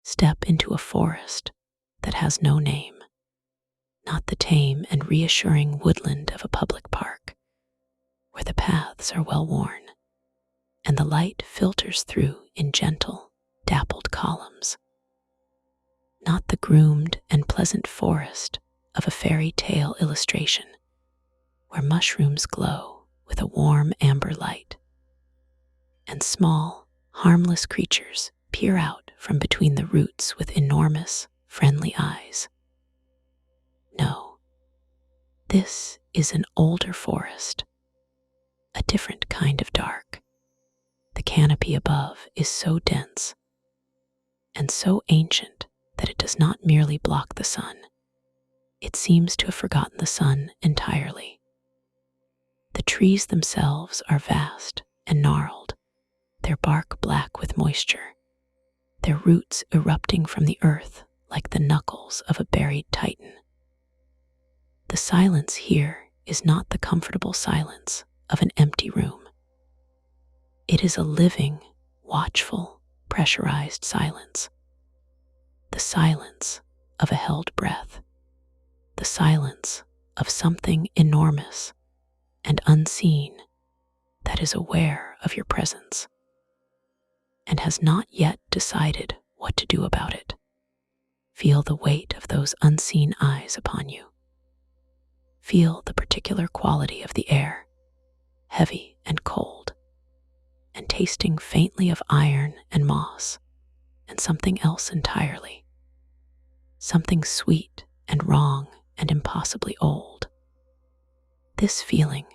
Step into a forest that has no name, not the tame and reassuring woodland of a public park, where the paths are well worn and the light filters through in gentle, dappled columns. Not the groomed and pleasant forest of a fairy tale illustration, where mushrooms glow with a warm amber light, and small, harmless creatures peer out from between the roots with enormous, friendly eyes. No, this is an older forest, a different kind of dark. The canopy above is so dense and so ancient that it does not merely block the sun. It seems to have forgotten the sun entirely. The trees themselves are vast and gnarled, their bark black with moisture, their roots erupting from the earth like the knuckles of a buried titan. The silence here is not the comfortable silence of an empty room. It is a living, watchful, pressurized silence. The silence of a held breath. The silence of something enormous and unseen that is aware of your presence and has not yet decided what to do about it. Feel the weight of those unseen eyes upon you. Feel the particular quality of the air, heavy and cold, and tasting faintly of iron and moss and something else entirely. Something sweet and wrong and impossibly old. This feeling,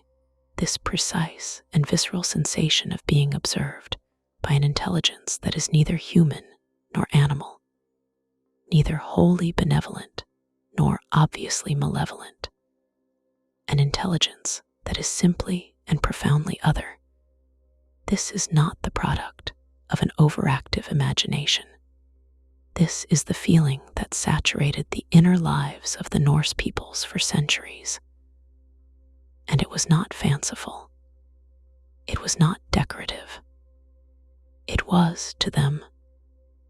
this precise and visceral sensation of being observed by an intelligence that is neither human nor animal, neither wholly benevolent nor obviously malevolent, an intelligence that is simply and profoundly other. This is not the product of an overactive imagination. This is the feeling that saturated the inner lives of the Norse peoples for centuries. And it was not fanciful. It was not decorative. It was, to them,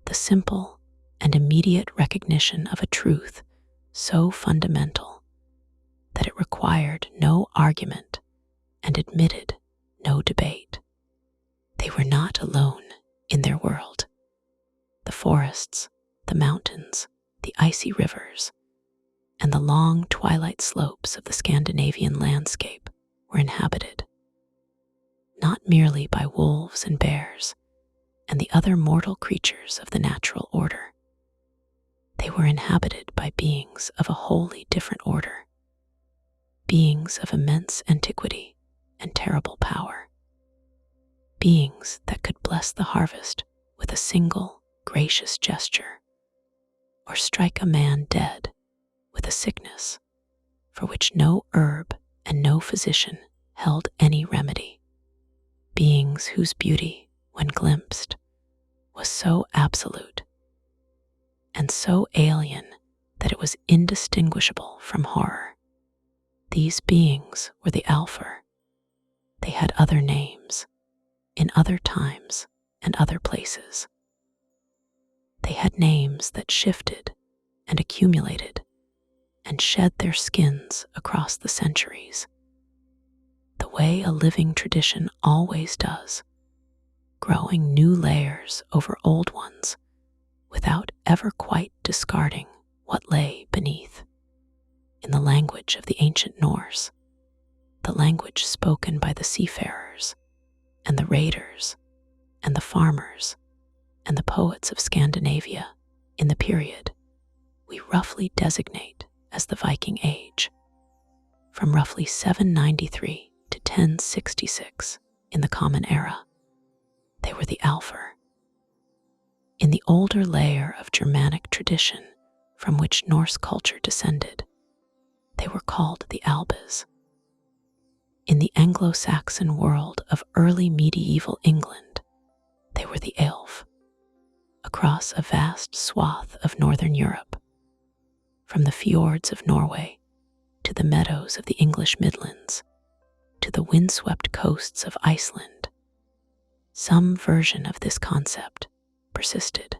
the simple and immediate recognition of a truth so fundamental that it required no argument and admitted no debate. They were not alone in their world. The forests, the mountains, the icy rivers, and the long twilight slopes of the Scandinavian landscape were inhabited, not merely by wolves and bears and the other mortal creatures of the natural order. They were inhabited by beings of a wholly different order, beings of immense antiquity and terrible power, beings that could bless the harvest with a single gracious gesture, or strike a man dead with a sickness for which no herb and no physician held any remedy, beings whose beauty, when glimpsed, was so absolute and so alien that it was indistinguishable from horror. These beings were the Alfar. They had other names, in other times and other places. They had names that shifted and accumulated and shed their skins across the centuries, the way a living tradition always does, growing new layers over old ones without ever quite discarding what lay beneath. In the language of the ancient Norse, the language spoken by the seafarers and the raiders and the farmers and the poets of Scandinavia in the period we roughly designate as the Viking Age, from roughly 793 to 1066 in the Common Era. They were the Alfar. In the older layer of Germanic tradition from which Norse culture descended, they were called the Albas. In the Anglo-Saxon world of early medieval England, they were the Elf. Across a vast swath of northern Europe, from the fjords of Norway to the meadows of the English Midlands to the windswept coasts of Iceland, some version of this concept persisted.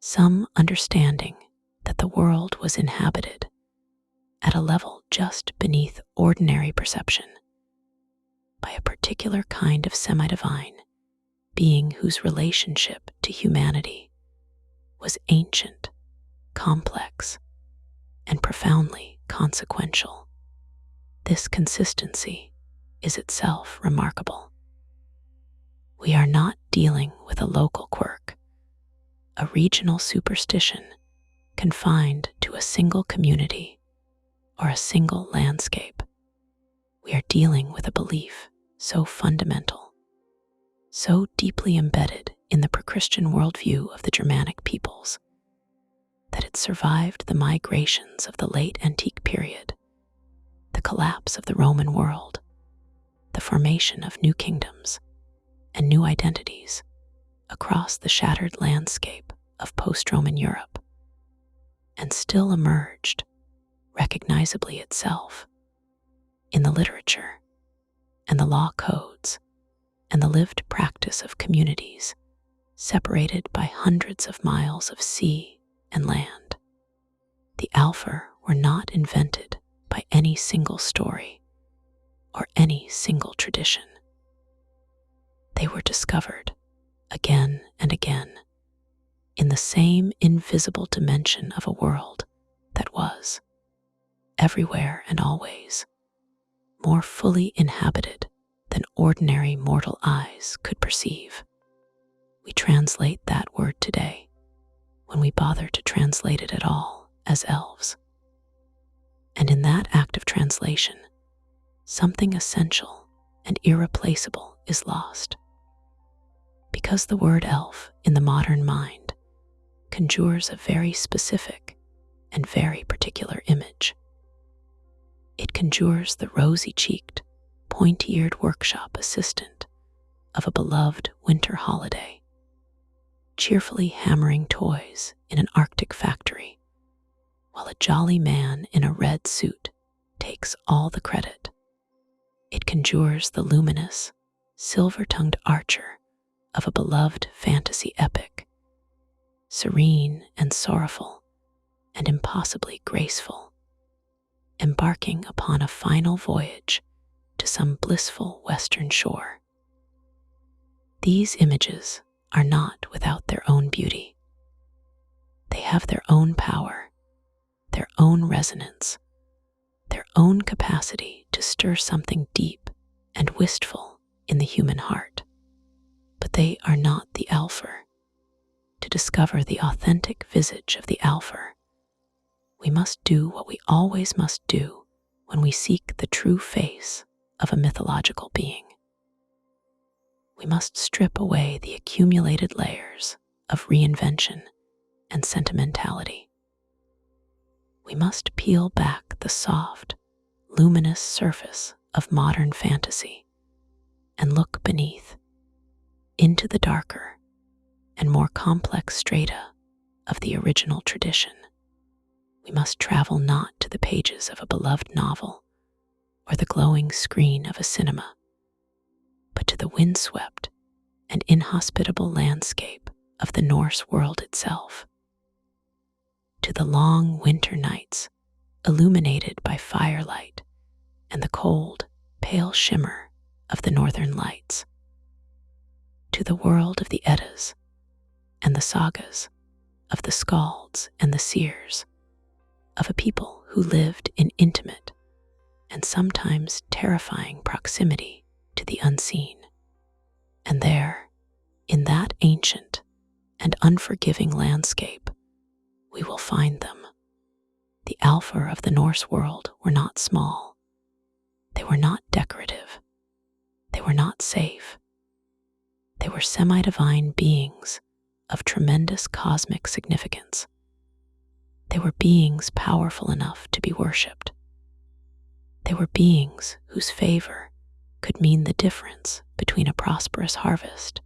some understanding that the world was inhabited at a level just beneath ordinary perception by a particular kind of semi-divine being whose relationship to humanity was ancient, complex, and profoundly consequential. This consistency is itself remarkable. We are not dealing with a local quirk, a regional superstition confined to a single community or a single landscape. We are dealing with a belief so fundamental, so deeply embedded in the pre-Christian worldview of the Germanic peoples, that it survived the migrations of the late antique period, the collapse of the Roman world, the formation of new kingdoms and new identities across the shattered landscape of post-Roman Europe, and still emerged, recognizably itself, in the literature and the law codes and the lived practice of communities separated by hundreds of miles of sea and land. The Alfar were not invented by any single story or any single tradition. They were discovered again and again in the same invisible dimension of a world that was, everywhere and always, more fully inhabited than ordinary mortal eyes could perceive. We translate that word today, when we bother to translate it at all, as elves. And in that act of translation, something essential and irreplaceable is lost. Because the word elf in the modern mind conjures a very specific and very particular image. It conjures the rosy-cheeked, pointy-eared workshop assistant of a beloved winter holiday, cheerfully hammering toys in an Arctic factory, while a jolly man in a red suit takes all the credit. It conjures the luminous, silver-tongued archer of a beloved fantasy epic, serene and sorrowful and impossibly graceful, embarking upon a final voyage to some blissful western shore. These images are not without their own beauty. They have their own power, their own resonance, their own capacity to stir something deep and wistful in the human heart. But they are not the Alfar. To discover the authentic visage of the Alfar, we must do what we always must do when we seek the true face of a mythological being. We must strip away the accumulated layers of reinvention and sentimentality. We must peel back the soft, luminous surface of modern fantasy and look beneath, into the darker and more complex strata of the original tradition. We must travel not to the pages of a beloved novel or the glowing screen of a cinema, but to the windswept and inhospitable landscape of the Norse world itself, to the long winter nights illuminated by firelight and the cold, pale shimmer of the northern lights, to the world of the Eddas and the sagas, of the skalds and the seers, of a people who lived in intimate and sometimes terrifying proximity to the unseen. And there, in that ancient and unforgiving landscape, we will find them. The Alfar of the Norse world were not small. They were not decorative. They were not safe. They were semi-divine beings of tremendous cosmic significance. They were beings powerful enough to be worshipped. They were beings whose favor could mean the difference between a prosperous harvest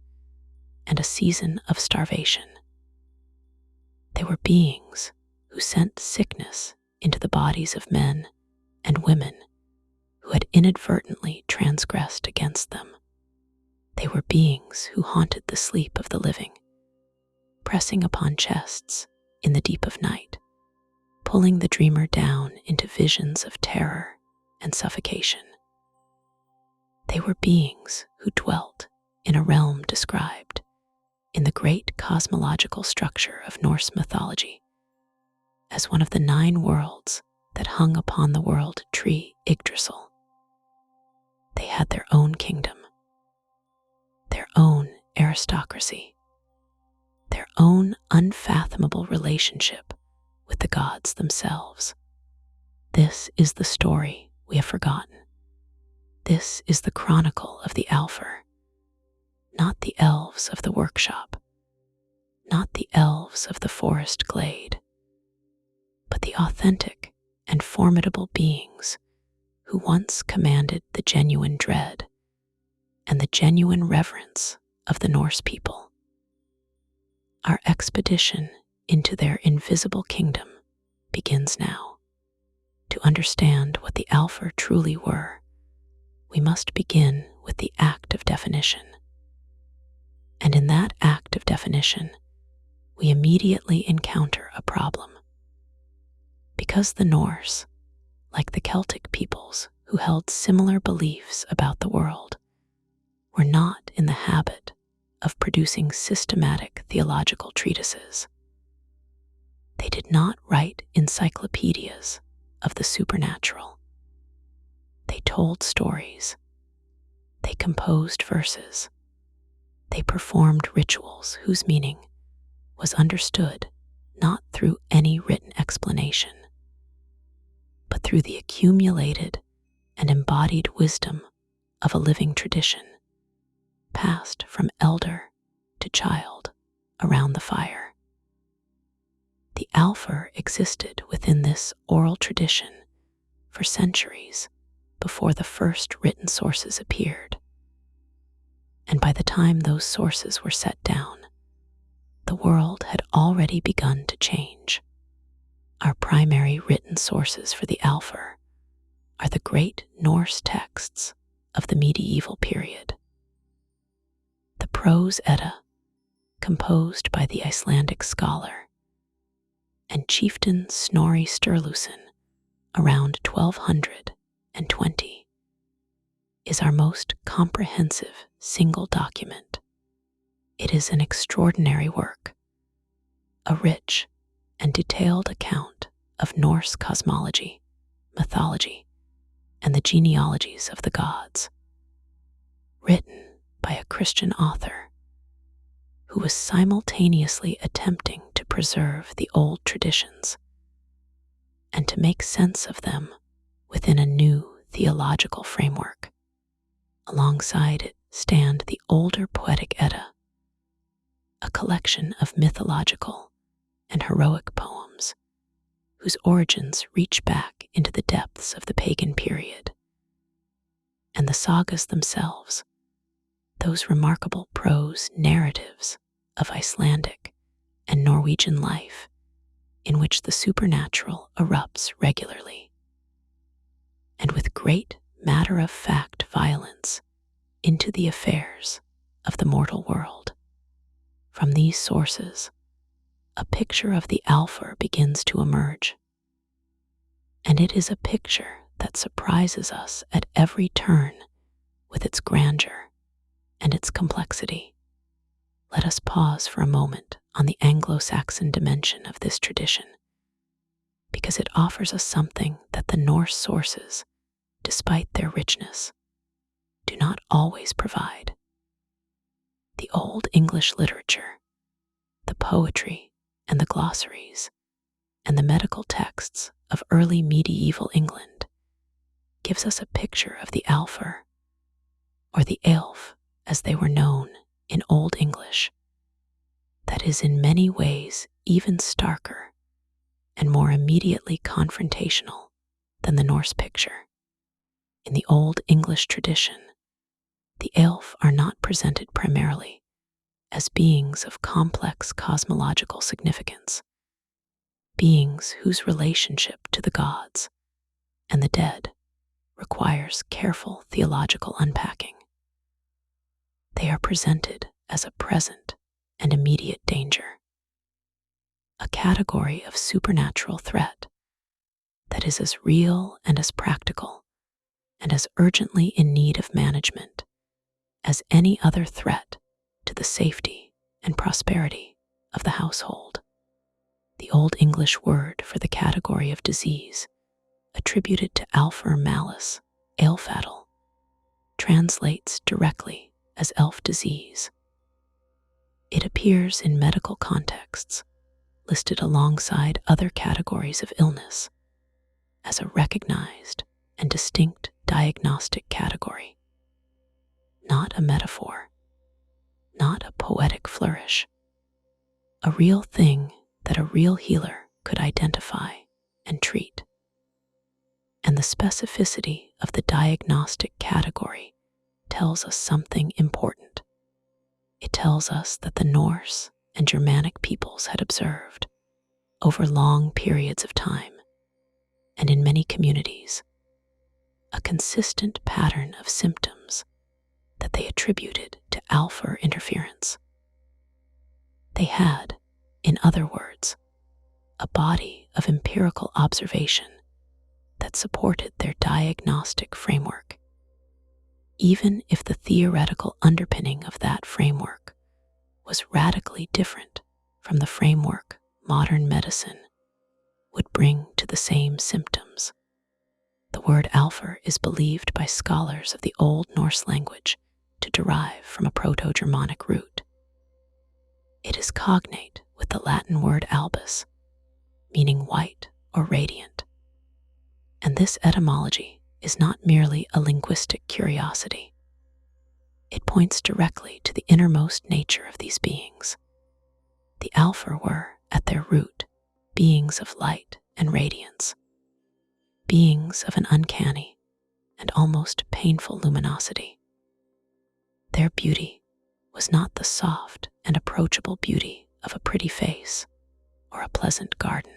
and a season of starvation. They were beings who sent sickness into the bodies of men and women who had inadvertently transgressed against them. They were beings who haunted the sleep of the living, pressing upon chests in the deep of night, pulling the dreamer down into visions of terror and suffocation. They were beings who dwelt in a realm described in the great cosmological structure of Norse mythology as one of the 9 worlds that hung upon the world tree Yggdrasil. They had their own kingdom, their own aristocracy, their own unfathomable relationship with the gods themselves. This is the story we have forgotten. This is the chronicle of the Alfar, not the elves of the workshop, not the elves of the forest glade, but the authentic and formidable beings who once commanded the genuine dread and the genuine reverence of the Norse people. Our expedition into their invisible kingdom begins now. To understand what the Alfar truly were, we must begin with the act of definition. And in that act of definition, we immediately encounter a problem. Because the Norse, like the Celtic peoples who held similar beliefs about the world, were not in the habit of producing systematic theological treatises. They did not write encyclopedias of the supernatural. They told stories. They composed verses. They performed rituals whose meaning was understood not through any written explanation, but through the accumulated and embodied wisdom of a living tradition, passed from elder to child around the fire. The Alfar existed within this oral tradition for centuries before the first written sources appeared. And by the time those sources were set down, the world had already begun to change. Our primary written sources for the Alfar are the great Norse texts of the medieval period. The Prose Edda, composed by the Icelandic scholar and chieftain Snorri Sturluson around 1220, is our most comprehensive single document. It is an extraordinary work, a rich and detailed account of Norse cosmology, mythology, and the genealogies of the gods, written by a Christian author who was simultaneously attempting to preserve the old traditions and to make sense of them within a new theological framework. Alongside it stand the older poetic Edda, a collection of mythological and heroic poems whose origins reach back into the depths of the pagan period, and the sagas themselves, those remarkable prose narratives of Icelandic and Norwegian life in which the supernatural erupts regularly, and with great matter-of-fact violence into the affairs of the mortal world. From these sources, a picture of the Alfar begins to emerge, and it is a picture that surprises us at every turn with its grandeur and its complexity. Let us pause for a moment on the Anglo-Saxon dimension of this tradition, because it offers us something that the Norse sources, despite their richness, do not always provide. The Old English literature, the poetry and the glossaries, and the medical texts of early medieval England gives us a picture of the Alfar, or the Elf as they were known in Old English, that is in many ways even starker and more immediately confrontational than the Norse picture. In the Old English tradition, the Elf are not presented primarily as beings of complex cosmological significance, beings whose relationship to the gods and the dead requires careful theological unpacking. They are presented as a present and immediate danger, a category of supernatural threat that is as real and as practical and as urgently in need of management as any other threat to the safety and prosperity of the household. The Old English word for the category of disease, attributed to Alfar malus, ailfaddle, translates directly as elf disease. It appears in medical contexts, listed alongside other categories of illness, as a recognized and distinct diagnostic category. Not a metaphor, not a poetic flourish, a real thing that a real healer could identify and treat. And the specificity of the diagnostic category tells us something important. It tells us that the Norse and Germanic peoples had observed, over long periods of time, and in many communities, a consistent pattern of symptoms that they attributed to Alfar interference. They had, in other words, a body of empirical observation that supported their diagnostic framework, even if the theoretical underpinning of that framework was radically different from the framework modern medicine would bring to the same symptoms. The word Alfar is believed by scholars of the Old Norse language to derive from a Proto-Germanic root. It is cognate with the Latin word albus, meaning white or radiant. And this etymology is not merely a linguistic curiosity. It points directly to the innermost nature of these beings. The Alfar were, at their root, beings of light and radiance, beings of an uncanny and almost painful luminosity. Their beauty was not the soft and approachable beauty of a pretty face or a pleasant garden.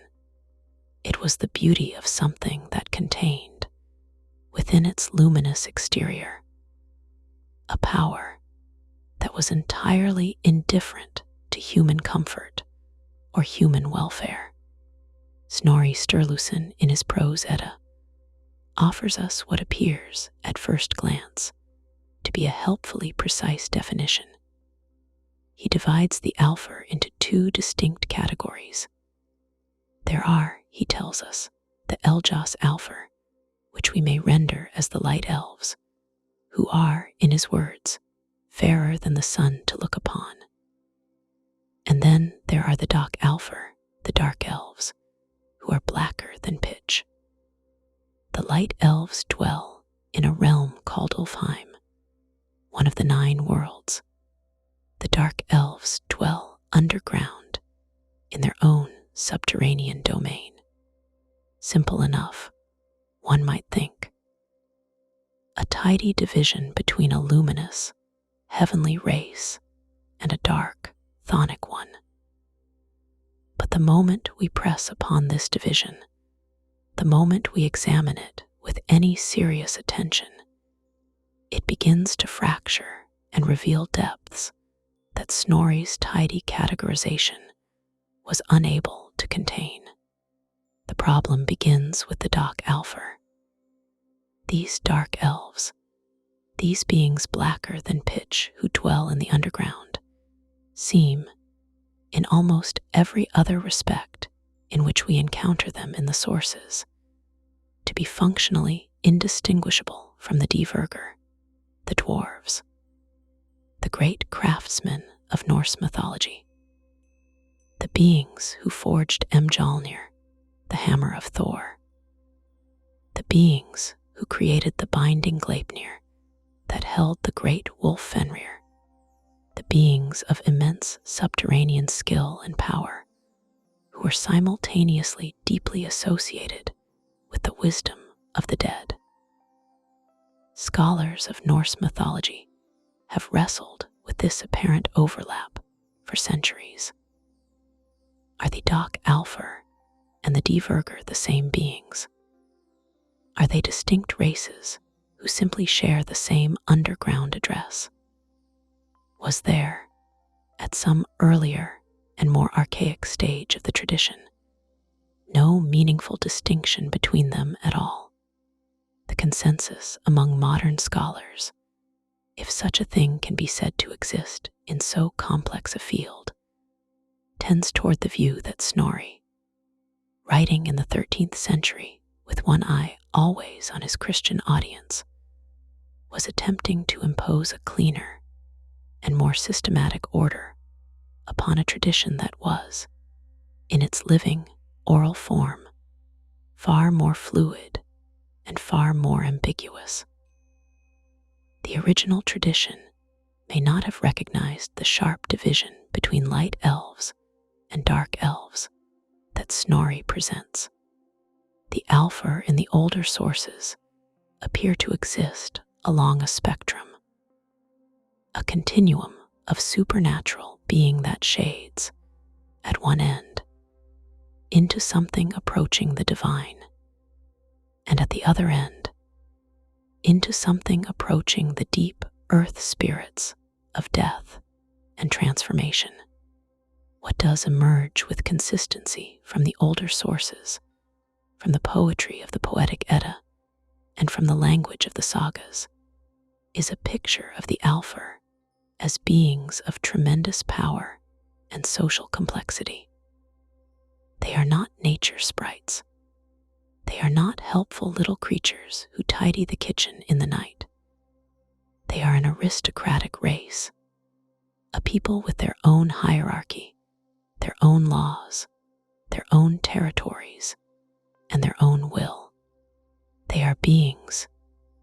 It was the beauty of something that contained, within its luminous exterior, a power that was entirely indifferent to human comfort or human welfare. Snorri Sturluson, in his Prose Edda, offers us what appears, at first glance, to be a helpfully precise definition. He divides the Alfar into two distinct categories. There are, he tells us, the Eljas Alfar, which we may render as the light elves, who are, in his words, fairer than the sun to look upon. And then there are the Dak Alfar, the dark elves, who are blacker than pitch. The light elves dwell in a realm called Alfheim, one of the 9 worlds. The dark elves dwell underground in their own subterranean domain. Simple enough, one might think. A tidy division between a luminous, heavenly race and a dark, chthonic one. But the moment we press upon this division, the moment we examine it with any serious attention, it begins to fracture and reveal depths that Snorri's tidy categorization was unable to contain. The problem begins with the Dak Alfar. These dark elves, these beings blacker than pitch who dwell in the underground, seem, in almost every other respect in which we encounter them in the sources, to be functionally indistinguishable from the Dvergr, the dwarves, the great craftsmen of Norse mythology, the beings who forged Mjolnir, the hammer of Thor, the beings who created the binding Gleipnir that held the great wolf Fenrir, the beings of immense subterranean skill and power, who were simultaneously deeply associated with the wisdom of the dead. Scholars of Norse mythology have wrestled with this apparent overlap for centuries. Are the Dak Alfar and the Dvergr the same beings? Are they distinct races who simply share the same underground address? Was there, at some earlier and more archaic stage of the tradition. No meaningful distinction between them at all. The consensus among modern scholars, if such a thing can be said to exist in so complex a field, tends toward the view that Snorri, writing in the 13th century with one eye always on his Christian audience, was attempting to impose a cleaner and more systematic order upon a tradition that was, in its living oral form, far more fluid and far more ambiguous. The original tradition may not have recognized the sharp division between light elves and dark elves that Snorri presents. The Alfar in the older sources appear to exist along a spectrum, a continuum of supernatural being that shades, at one end, into something approaching the divine, and at the other end, into something approaching the deep earth spirits of death and transformation. What does emerge with consistency from the older sources, from the poetry of the Poetic Edda, and from the language of the sagas, is a picture of the Alfar as beings of tremendous power and social complexity. They are not nature sprites. They are not helpful little creatures who tidy the kitchen in the night. They are an aristocratic race, a people with their own hierarchy, their own laws, their own territories, and their own will. They are beings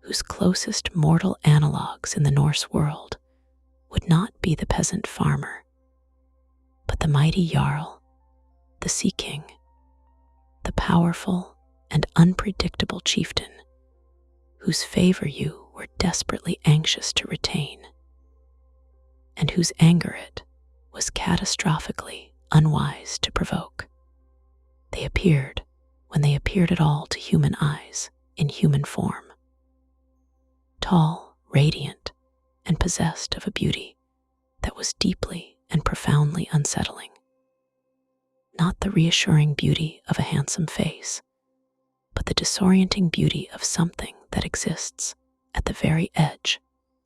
whose closest mortal analogues in the Norse world would not be the peasant farmer, but the mighty Jarl, the Sea King, the powerful and unpredictable chieftain, whose favor you were desperately anxious to retain, and whose anger it was catastrophically unwise to provoke. They appeared, when they appeared at all to human eyes, in human form. Tall, radiant, and possessed of a beauty that was deeply and profoundly unsettling. Not the reassuring beauty of a handsome face, but the disorienting beauty of something that exists at the very edge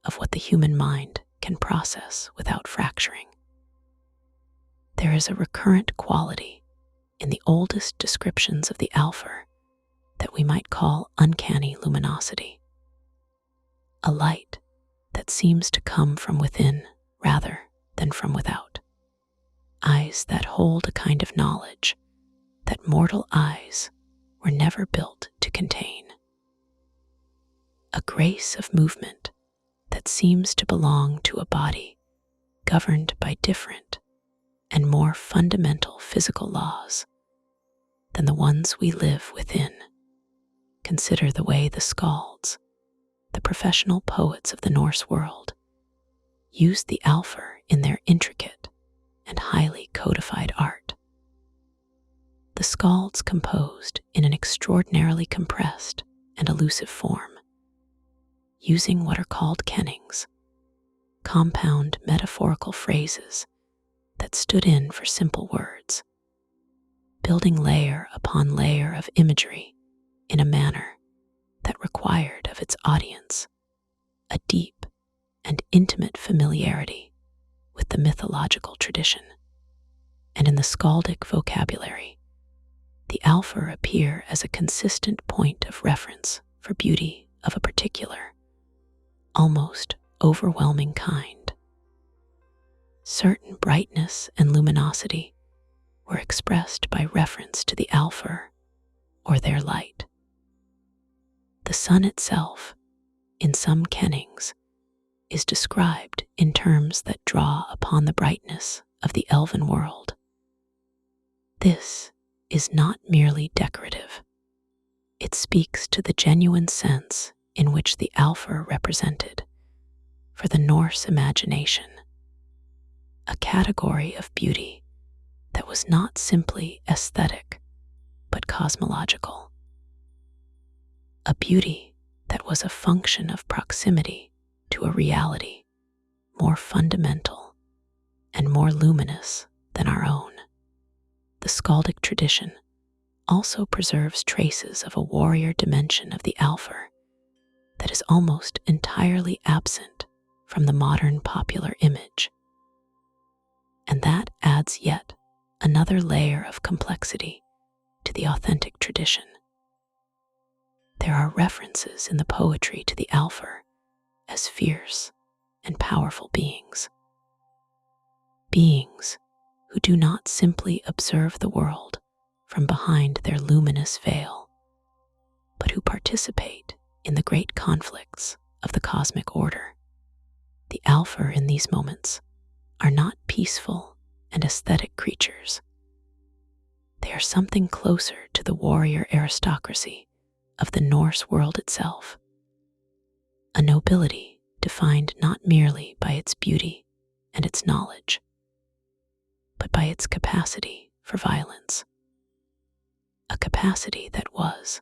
of what the human mind can process without fracturing. There is a recurrent quality in the oldest descriptions of the Alfar that we might call uncanny luminosity. A light that seems to come from within rather than from without. Eyes that hold a kind of knowledge that mortal eyes were never built to contain. A grace of movement that seems to belong to a body governed by different and more fundamental physical laws than the ones we live within. Consider the way the skalds, the professional poets of the Norse world, used the Alfar in their intricate and highly codified art. The skalds composed in an extraordinarily compressed and elusive form, using what are called kennings, compound metaphorical phrases that stood in for simple words, building layer upon layer of imagery in a manner that required of its audience a deep and intimate familiarity with the mythological tradition. And in the skaldic vocabulary, the Alfar appear as a consistent point of reference for beauty of a particular, almost overwhelming kind. Certain brightness and luminosity were expressed by reference to the Alfar or their light. The sun itself, in some kennings, is described in terms that draw upon the brightness of the elven world. This is not merely decorative. It speaks to the genuine sense in which the Alfar represented, for the Norse imagination, a category of beauty that was not simply aesthetic, but cosmological. A beauty that was a function of proximity to a reality more fundamental and more luminous than our own. The skaldic tradition also preserves traces of a warrior dimension of the Alfar that is almost entirely absent from the modern popular image. And that adds yet another layer of complexity to the authentic tradition. There are references in the poetry to the Alfar as fierce and powerful beings. Beings who do not simply observe the world from behind their luminous veil, but who participate in the great conflicts of the cosmic order. The Alfar in these moments are not peaceful and aesthetic creatures. They are something closer to the warrior aristocracy of the Norse world itself, a nobility defined not merely by its beauty and its knowledge, but by its capacity for violence. A capacity that was,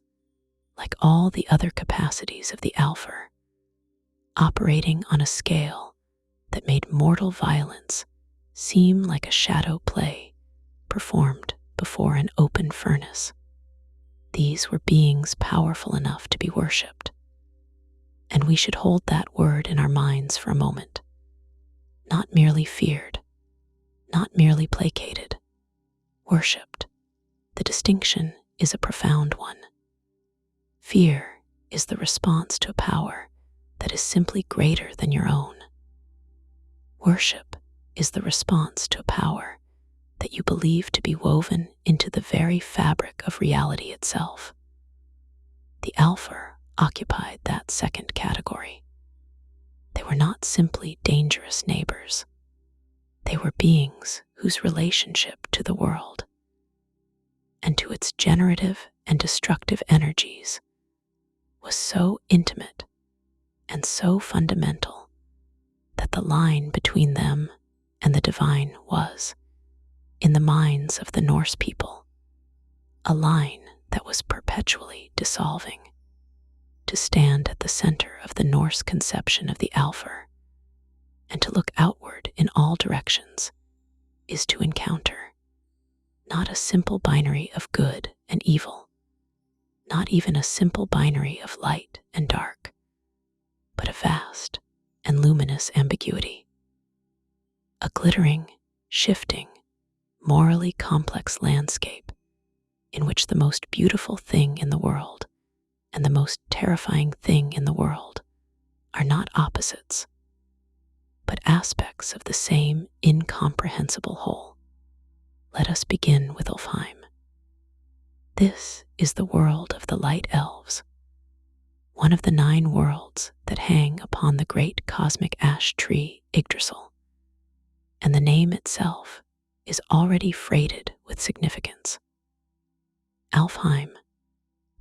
like all the other capacities of the Alfar, operating on a scale that made mortal violence seem like a shadow play performed before an open furnace. These were beings powerful enough to be worshipped, and we should hold that word in our minds for a moment. Not merely feared, not merely placated, worshipped. The distinction is a profound one. Fear is the response to a power that is simply greater than your own. Worship is the response to a power that you believe to be woven into the very fabric of reality itself. The Alfar occupied that second category. They were not simply dangerous neighbors. They were beings whose relationship to the world and to its generative and destructive energies was so intimate and so fundamental that the line between them and the divine was, in the minds of the Norse people, a line that was perpetually dissolving. To stand at the center of the Norse conception of the Alfar and to look outward in all directions is to encounter not a simple binary of good and evil, not even a simple binary of light and dark, but a vast and luminous ambiguity. A glittering, shifting, morally complex landscape in which the most beautiful thing in the world and the most terrifying thing in the world are not opposites, but aspects of the same incomprehensible whole. Let us begin with Alfheim. This is the world of the light elves, one of the 9 worlds that hang upon the great cosmic ash tree Yggdrasil, and the name itself is already freighted with significance. Alfheim,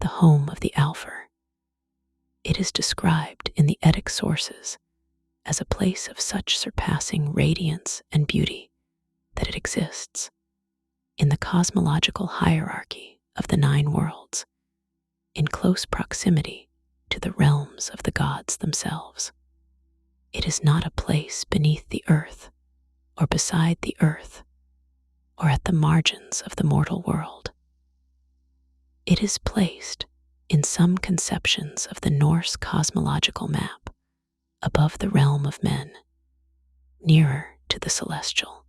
the home of the Alfar. It is described in the Eddic sources as a place of such surpassing radiance and beauty that it exists in the cosmological hierarchy of the 9 worlds, in close proximity to the realms of the gods themselves. It is not a place beneath the earth, or beside the earth, or at the margins of the mortal world. It is placed, in some conceptions of the Norse cosmological map, above the realm of men, nearer to the celestial,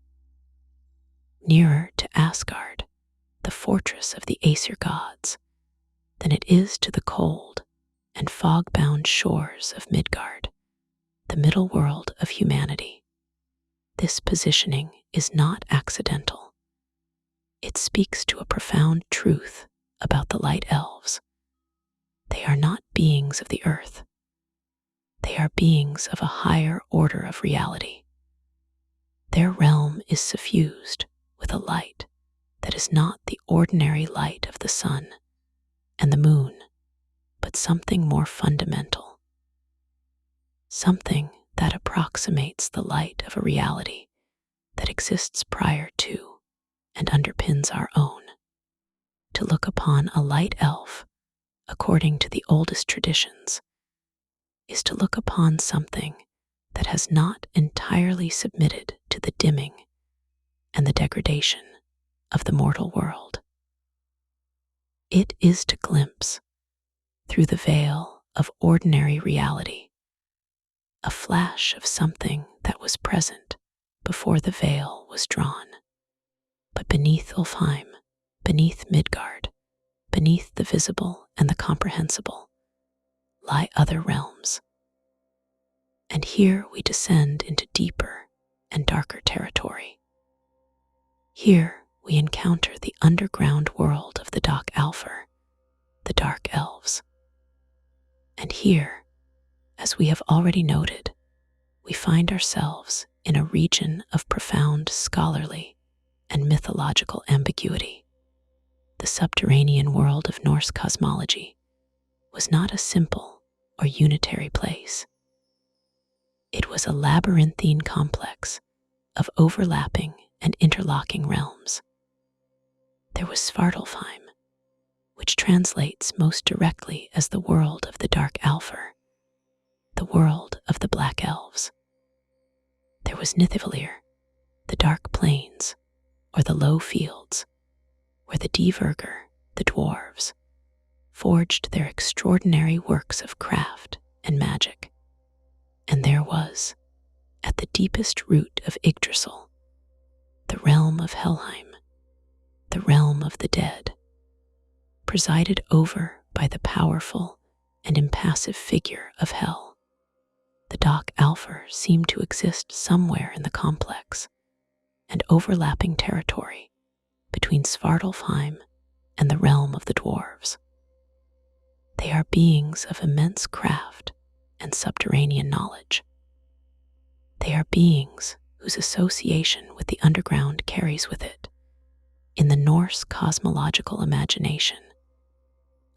nearer to Asgard, the fortress of the Aesir gods, than it is to the cold and fog-bound shores of Midgard, the middle world of humanity. This positioning is not accidental. It speaks to a profound truth about the light elves. They are not beings of the earth. They are beings of a higher order of reality. Their realm is suffused with a light that is not the ordinary light of the sun and the moon, but something more fundamental, something that approximates the light of a reality that exists prior to and underpins our own. To look upon a light elf, according to the oldest traditions, is to look upon something that has not entirely submitted to the dimming and the degradation of the mortal world. It is to glimpse, through the veil of ordinary reality, a flash of something that was present before the veil was drawn. But beneath Alfheim, beneath Midgard, beneath the visible and the comprehensible, lie other realms. And here we descend into deeper and darker territory. Here we encounter the underground world of the Alfar, the Dark Elves. And here, as we have already noted, we find ourselves in a region of profound scholarly and mythological ambiguity. The subterranean world of Norse cosmology was not a simple or unitary place. It was a labyrinthine complex of overlapping and interlocking realms. There was Svartalfheim, which translates most directly as the world of the Dark Alfar, the world of the Black Elves. There was Nithivlir, the dark plains, or the low fields, where the Diverger, the dwarves, forged their extraordinary works of craft and magic. And there was, at the deepest root of Yggdrasil, the realm of Helheim, the realm of the dead, presided over by the powerful and impassive figure of Hel. The Alfar seemed to exist somewhere in the complex and overlapping territory between Svartalfheim and the realm of the dwarves. They are beings of immense craft and subterranean knowledge. They are beings whose association with the underground carries with it, in the Norse cosmological imagination,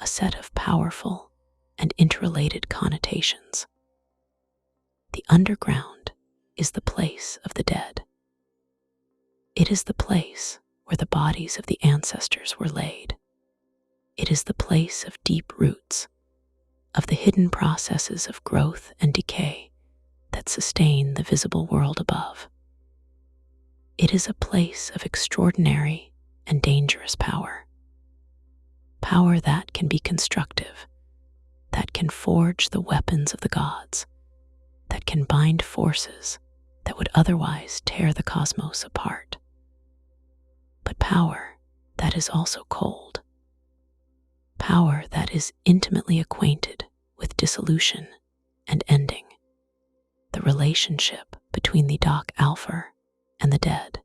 a set of powerful and interrelated connotations. The underground is the place of the dead. It is the place where the bodies of the ancestors were laid. It is the place of deep roots, of the hidden processes of growth and decay that sustain the visible world above. It is a place of extraordinary and dangerous power. Power that can be constructive, that can forge the weapons of the gods, that can bind forces that would otherwise tear the cosmos apart. But power that is also cold. Power that is intimately acquainted with dissolution and ending. The relationship between the Alfar and the dead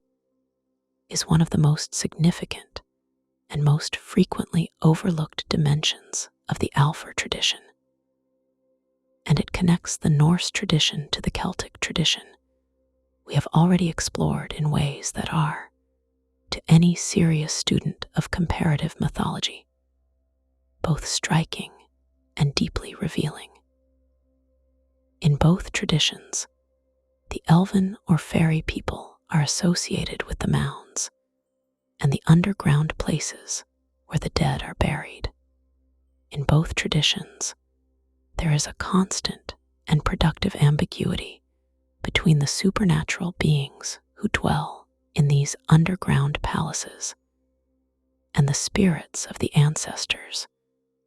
is one of the most significant and most frequently overlooked dimensions of the Alfar tradition. And it connects the Norse tradition to the Celtic tradition we have already explored in ways that are, to any serious student of comparative mythology, both striking and deeply revealing. In both traditions, the elven or fairy people are associated with the mounds and the underground places where the dead are buried. In both traditions, there is a constant and productive ambiguity between the supernatural beings who dwell in these underground palaces and the spirits of the ancestors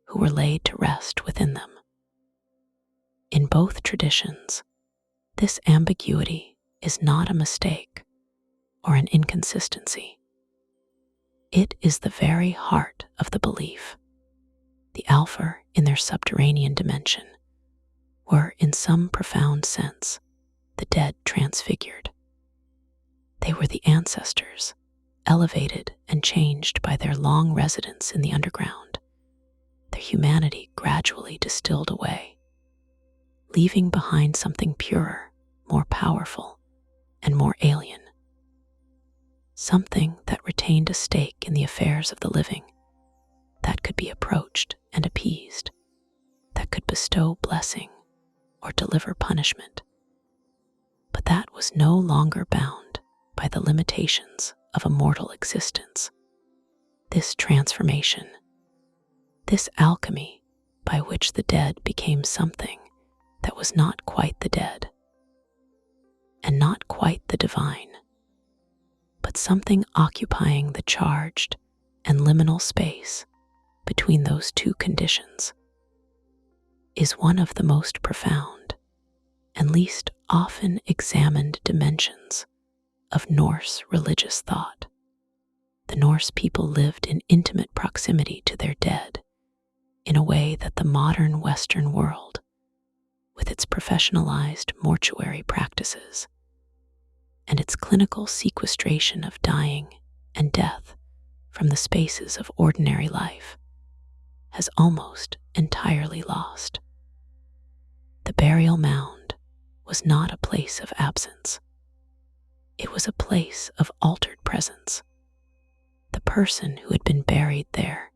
who were laid to rest within them. In both traditions, this ambiguity is not a mistake or an inconsistency. It is the very heart of the belief. The Alfar, in their subterranean dimension, were, in some profound sense, the dead transfigured. They were the ancestors, elevated and changed by their long residence in the underground, their humanity gradually distilled away, leaving behind something purer, more powerful, and more alien. Something that retained a stake in the affairs of the living, that could be approached and appeased, that could bestow blessing or deliver punishment, but that was no longer bound by the limitations of a mortal existence. This transformation, this alchemy by which the dead became something that was not quite the dead and not quite the divine, but something occupying the charged and liminal space between those two conditions is one of the most profound and least often examined dimensions of Norse religious thought. The Norse people lived in intimate proximity to their dead in a way that the modern Western world, with its professionalized mortuary practices and its clinical sequestration of dying and death from the spaces of ordinary life, has almost entirely lost. The burial mound was not a place of absence. It was a place of altered presence. The person who had been buried there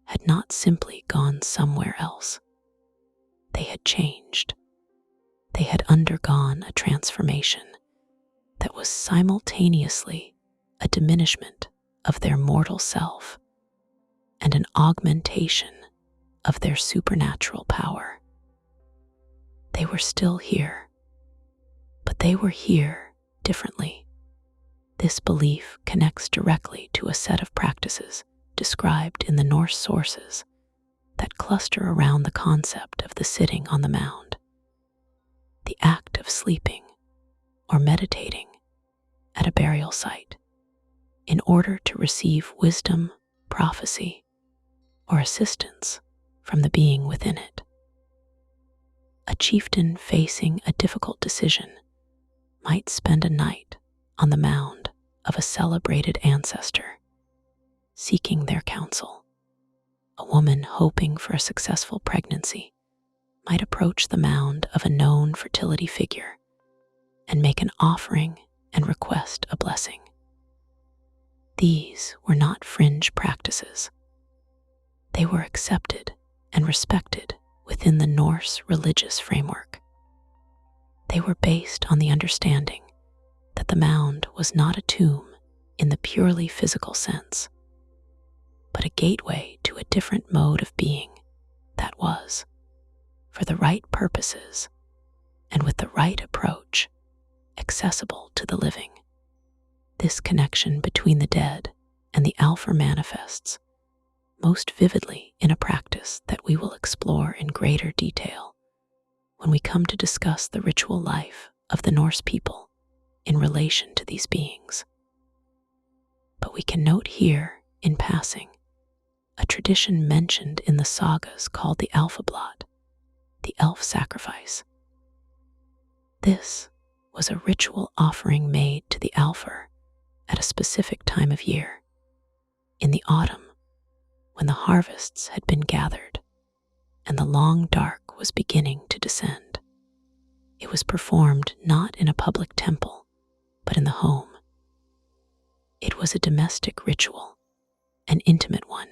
had not simply gone somewhere else. They had changed. They had undergone a transformation that was simultaneously a diminishment of their mortal self and an augmentation of their supernatural power. They were still here, but they were here differently. This belief connects directly to a set of practices described in the Norse sources that cluster around the concept of the sitting on the mound, the act of sleeping or meditating at a burial site in order to receive wisdom, prophecy, or assistance from the being within it. A chieftain facing a difficult decision might spend a night on the mound of a celebrated ancestor, seeking their counsel. A woman hoping for a successful pregnancy might approach the mound of a known fertility figure and make an offering and request a blessing. These were not fringe practices. They were accepted and respected within the Norse religious framework. They were based on the understanding that the mound was not a tomb in the purely physical sense, but a gateway to a different mode of being that was, for the right purposes and with the right approach, accessible to the living. This connection between the dead and the Alfar manifests most vividly in a practice that we will explore in greater detail when we come to discuss the ritual life of the Norse people in relation to these beings. But we can note here, in passing, a tradition mentioned in the sagas called the Alfablot, the elf sacrifice. This was a ritual offering made to the Alfar at a specific time of year, in the autumn, when the harvests had been gathered and the long dark was beginning to descend. It was performed not in a public temple, but in the home. It was a domestic ritual, an intimate one,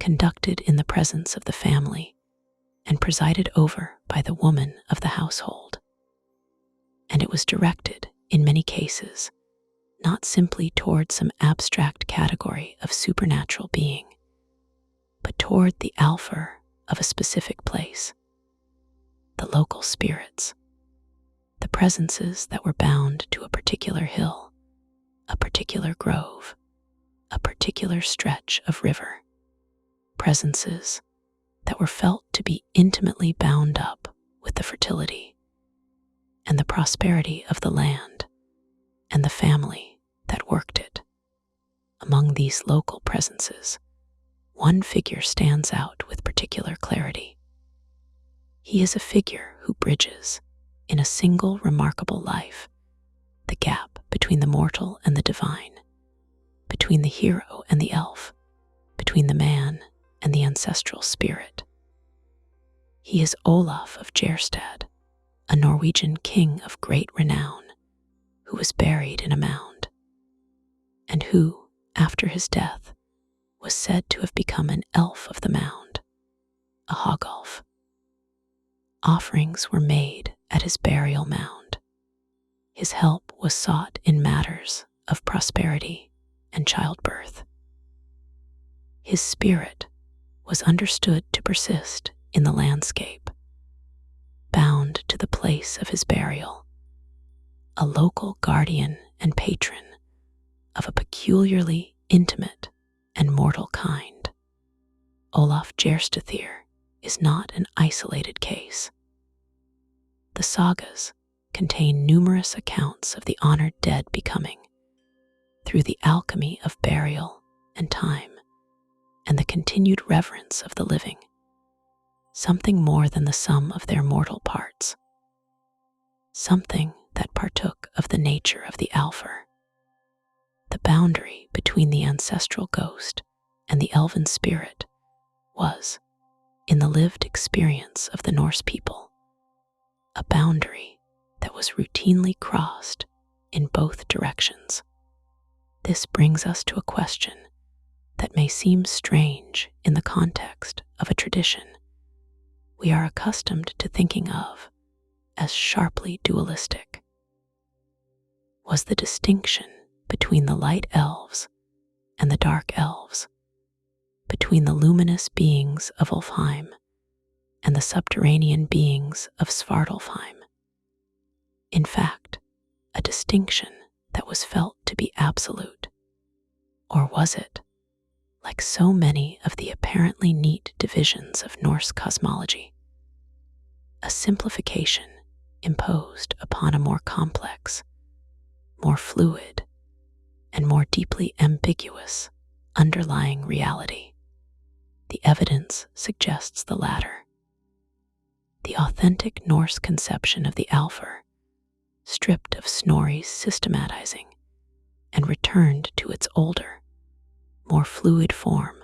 conducted in the presence of the family and presided over by the woman of the household. And it was directed, in many cases, not simply toward some abstract category of supernatural being, but toward the Alfar of a specific place, the local spirits, the presences that were bound to a particular hill, a particular grove, a particular stretch of river, presences that were felt to be intimately bound up with the fertility and the prosperity of the land and the family that worked it. Among these local presences, one figure stands out with particular clarity. He is a figure who bridges, in a single remarkable life, the gap between the mortal and the divine, between the hero and the elf, between the man and the ancestral spirit. He is Olaf of Gjerstad, a Norwegian king of great renown, who was buried in a mound, and who, after his death, was said to have become an elf of the mound, a Hogalf. Offerings were made at his burial mound. His help was sought in matters of prosperity and childbirth. His spirit was understood to persist in the landscape, bound to the place of his burial, a local guardian and patron of a peculiarly intimate and mortal kind. Olaf Gerstethir is not an isolated case. The sagas contain numerous accounts of the honored dead becoming, through the alchemy of burial and time, and the continued reverence of the living, something more than the sum of their mortal parts, something that partook of the nature of the Alfar. The boundary between the ancestral ghost and the elven spirit was, in the lived experience of the Norse people, a boundary that was routinely crossed in both directions. This brings us to a question that may seem strange in the context of a tradition we are accustomed to thinking of as sharply dualistic. Was the distinction between the light elves and the dark elves, between the luminous beings of Alfheim and the subterranean beings of Svartalfheim, in fact, a distinction that was felt to be absolute? Or was it, like so many of the apparently neat divisions of Norse cosmology, a simplification imposed upon a more complex, more fluid, and more deeply ambiguous underlying reality? The evidence suggests the latter. The authentic Norse conception of the Alfar, stripped of Snorri's systematizing and returned to its older, more fluid form,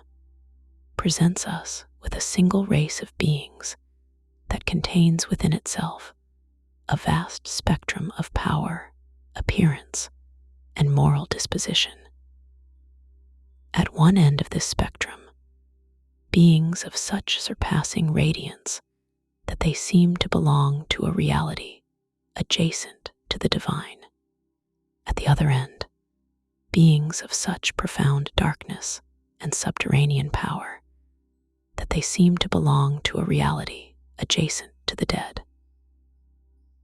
presents us with a single race of beings that contains within itself a vast spectrum of power, appearance, and moral disposition. At one end of this spectrum, beings of such surpassing radiance that they seem to belong to a reality adjacent to the divine. At the other end, beings of such profound darkness and subterranean power that they seem to belong to a reality adjacent to the dead.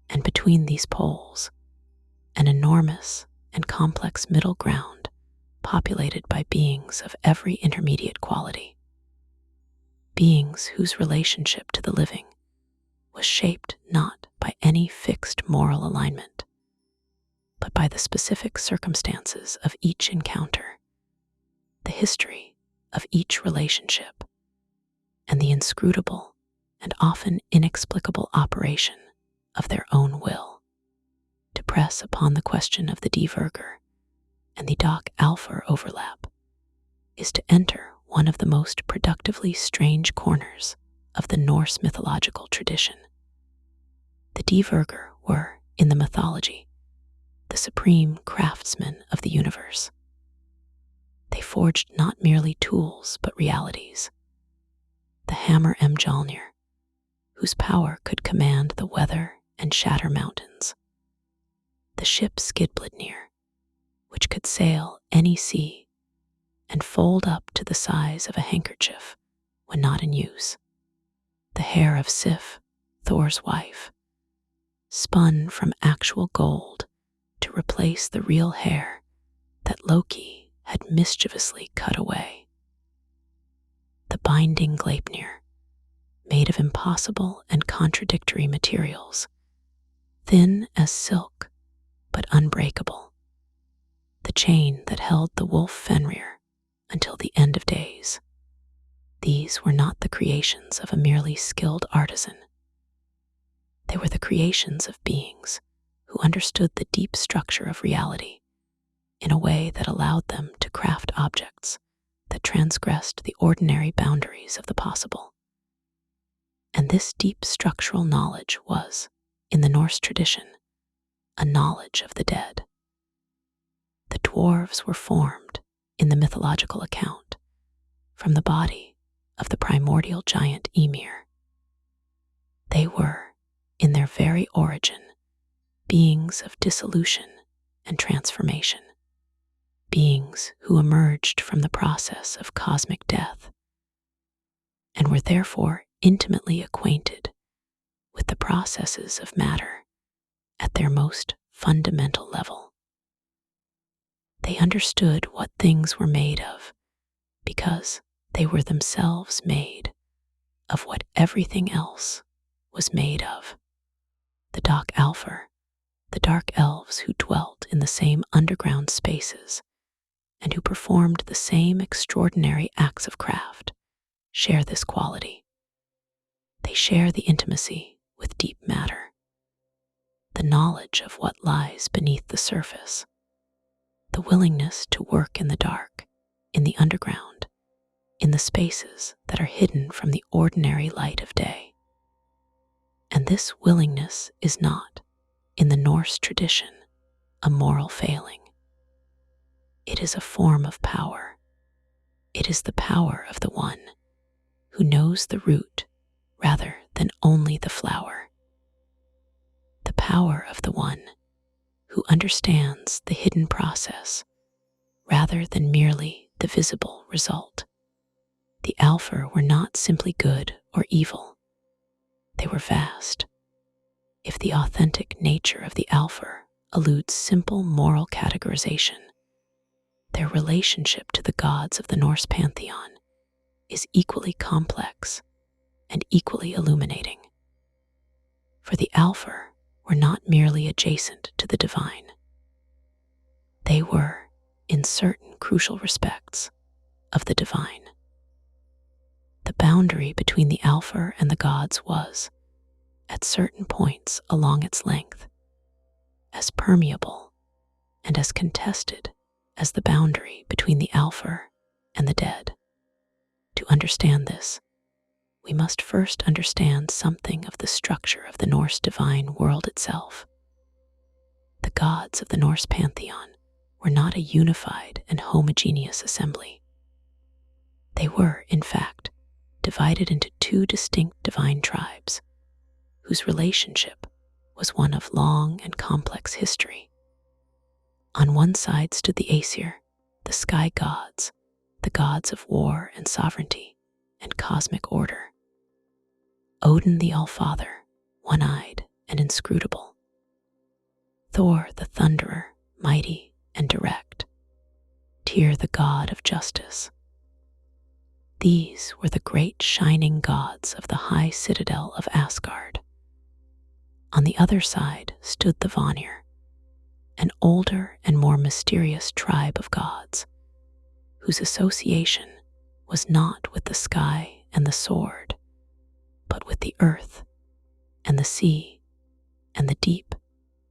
And between these poles, an enormous and complex middle ground populated by beings of every intermediate quality, beings whose relationship to the living was shaped not by any fixed moral alignment, but by the specific circumstances of each encounter, the history of each relationship, and the inscrutable and often inexplicable operation of their own will. To press upon the question of the Diverger and the Doc-Alfar overlap is to enter one of the most productively strange corners of the Norse mythological tradition. The Diverger were, in the mythology, the supreme craftsmen of the universe. They forged not merely tools but realities. The hammer Mjolnir, whose power could command the weather and shatter mountains. The ship Skidbladnir, which could sail any sea and fold up to the size of a handkerchief when not in use. The hair of Sif, Thor's wife, spun from actual gold to replace the real hair that Loki had mischievously cut away. The binding Gleipnir, made of impossible and contradictory materials, thin as silk but unbreakable. The chain that held the wolf Fenrir until the end of days. These were not the creations of a merely skilled artisan. They were the creations of beings who understood the deep structure of reality in a way that allowed them to craft objects that transgressed the ordinary boundaries of the possible. And this deep structural knowledge was, in the Norse tradition, a knowledge of the dead. The dwarves were formed, in the mythological account, from the body of the primordial giant Ymir. They were, in their very origin, beings of dissolution and transformation, beings who emerged from the process of cosmic death, and were therefore intimately acquainted with the processes of matter at their most fundamental level. They understood what things were made of because they were themselves made of what everything else was made of. The Doc Alfar, the dark elves who dwelt in the same underground spaces and who performed the same extraordinary acts of craft, share this quality. They share the intimacy with deep matter, the knowledge of what lies beneath the surface, the willingness to work in the dark, in the underground, in the spaces that are hidden from the ordinary light of day. And this willingness is not, in the Norse tradition, a moral failing. It is a form of power. It is the power of the one who knows the root rather than only the flower. The power of the one who understands the hidden process rather than merely the visible result. The Alfar were not simply good or evil. They were vast. If the authentic nature of the Alfar eludes simple moral categorization, their relationship to the gods of the Norse pantheon is equally complex and equally illuminating. For the Alfar were not merely adjacent to the divine. They were, in certain crucial respects, of the divine. The boundary between the Alfar and the gods was, at certain points along its length, as permeable and as contested as the boundary between the Alfar and the dead. To understand this, we must first understand something of the structure of the Norse divine world itself. The gods of the Norse pantheon were not a unified and homogeneous assembly. They were, in fact, divided into two distinct divine tribes, whose relationship was one of long and complex history. On one side stood the Aesir, the sky gods, the gods of war and sovereignty and cosmic order. Odin the All-Father, one-eyed and inscrutable. Thor the Thunderer, mighty and direct. Tyr the god of justice. These were the great shining gods of the high citadel of Asgard. On the other side stood the Vanir, an older and more mysterious tribe of gods, whose association was not with the sky and the sword, but with the earth and the sea and the deep,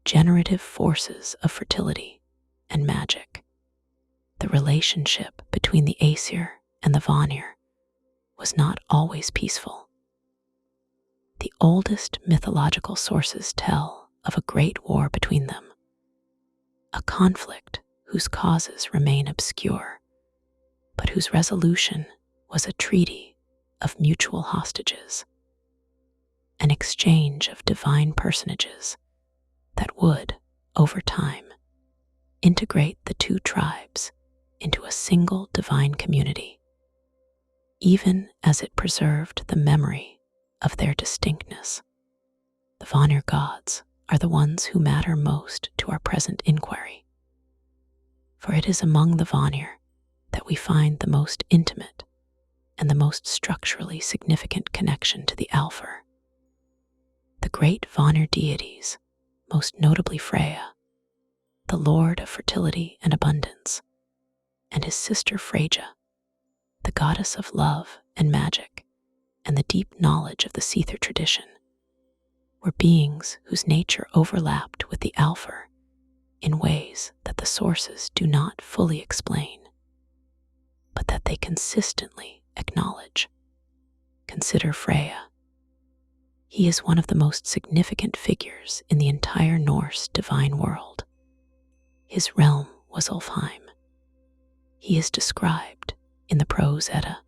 generative forces of fertility and magic. The relationship between the Aesir and the Vanir was not always peaceful. The oldest mythological sources tell of a great war between them, a conflict whose causes remain obscure, but whose resolution was a treaty of mutual hostages, an exchange of divine personages that would, over time, integrate the two tribes into a single divine community, even as it preserved the memory of their distinctness. The Vanir gods are the ones who matter most to our present inquiry, for it is among the Vanir that we find the most intimate and the most structurally significant connection to the Alfar. The great Vanir deities, most notably Freya, the lord of fertility and abundance, and his sister Freyja, the goddess of love and magic and the deep knowledge of the Seithr tradition, were beings whose nature overlapped with the Alfar in ways that the sources do not fully explain, but that they consistently acknowledge. Consider Freya. He is one of the most significant figures in the entire Norse divine world. His realm was Alfheim. He is described in the Prose Edda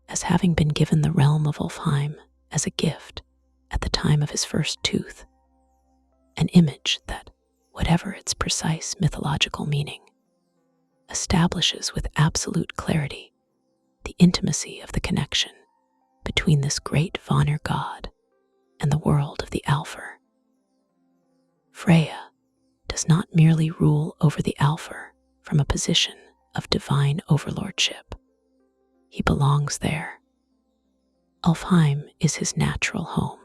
as having been given the realm of Alfheim as a gift at the time of his first tooth, an image that, whatever its precise mythological meaning, establishes with absolute clarity the intimacy of the connection between this great Vanir god and the world of the Alfar. Freya does not merely rule over the Alfar from a position of divine overlordship. He belongs there. Alfheim is his natural home.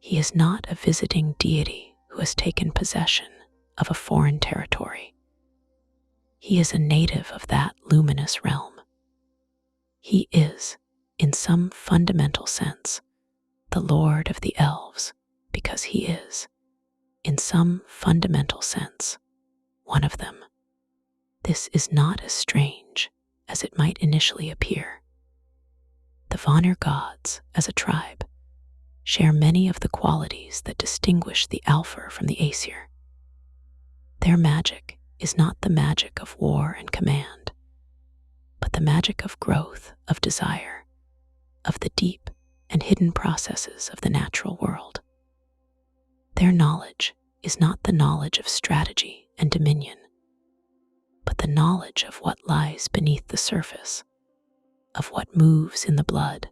He is not a visiting deity who has taken possession of a foreign territory. He is a native of that luminous realm. He is, in some fundamental sense, the Lord of the Elves because he is, in some fundamental sense, one of them. This is not as strange as it might initially appear. The Vanir gods, as a tribe, share many of the qualities that distinguish the Alfar from the Aesir. Their magic is not the magic of war and command, but the magic of growth, of desire, of the deep and hidden processes of the natural world. Their knowledge is not the knowledge of strategy and dominion, but the knowledge of what lies beneath the surface, of what moves in the blood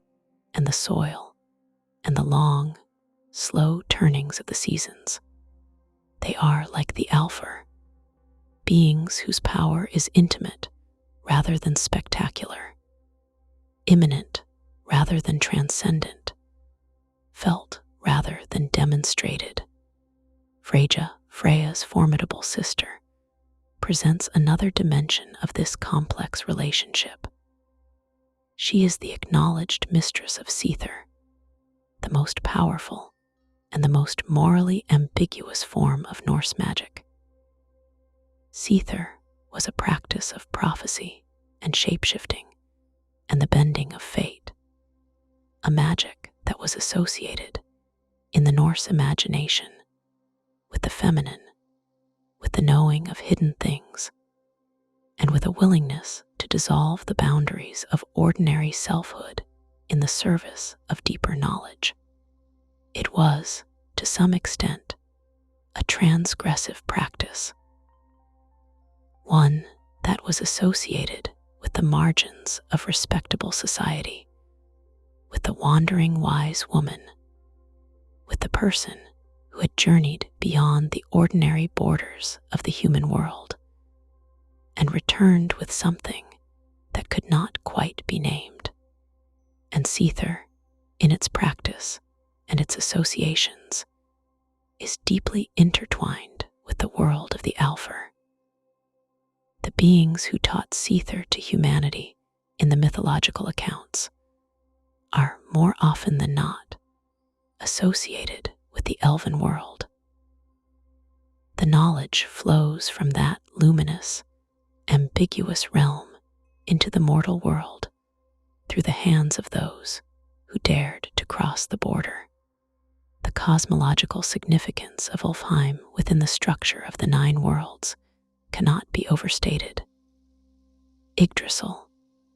and the soil and the long, slow turnings of the seasons. They are like the Alfar, beings whose power is intimate rather than spectacular, immanent rather than transcendent, felt rather than demonstrated. Freya's formidable sister, presents another dimension of this complex relationship. She is the acknowledged mistress of Seether, the most powerful and the most morally ambiguous form of Norse magic. Seether was a practice of prophecy and shapeshifting and the bending of fate, a magic that was associated, in the Norse imagination, with the feminine, with the knowing of hidden things, and with a willingness to dissolve the boundaries of ordinary selfhood in the service of deeper knowledge. It was, to some extent, a transgressive practice, one that was associated with the margins of respectable society, with the wandering wise woman, with the person who had journeyed beyond the ordinary borders of the human world and returned with something that could not quite be named. And Seether, in its practice and its associations, is deeply intertwined with the world of the Alfar. The beings who taught Seether to humanity in the mythological accounts are, more often than not, associated with the elven world. The knowledge flows from that luminous, ambiguous realm into the mortal world through the hands of those who dared to cross the border. The cosmological significance of Alfheim within the structure of the 9 worlds cannot be overstated. Yggdrasil,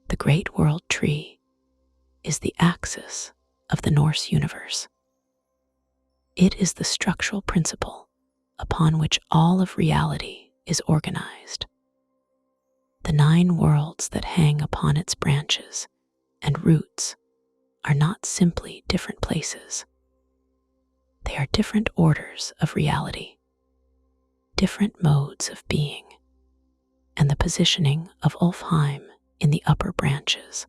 the great world tree, is the axis of the Norse universe. It is the structural principle upon which all of reality is organized. The 9 worlds that hang upon its branches and roots are not simply different places. They are different orders of reality, different modes of being, and the positioning of Alfheim in the upper branches,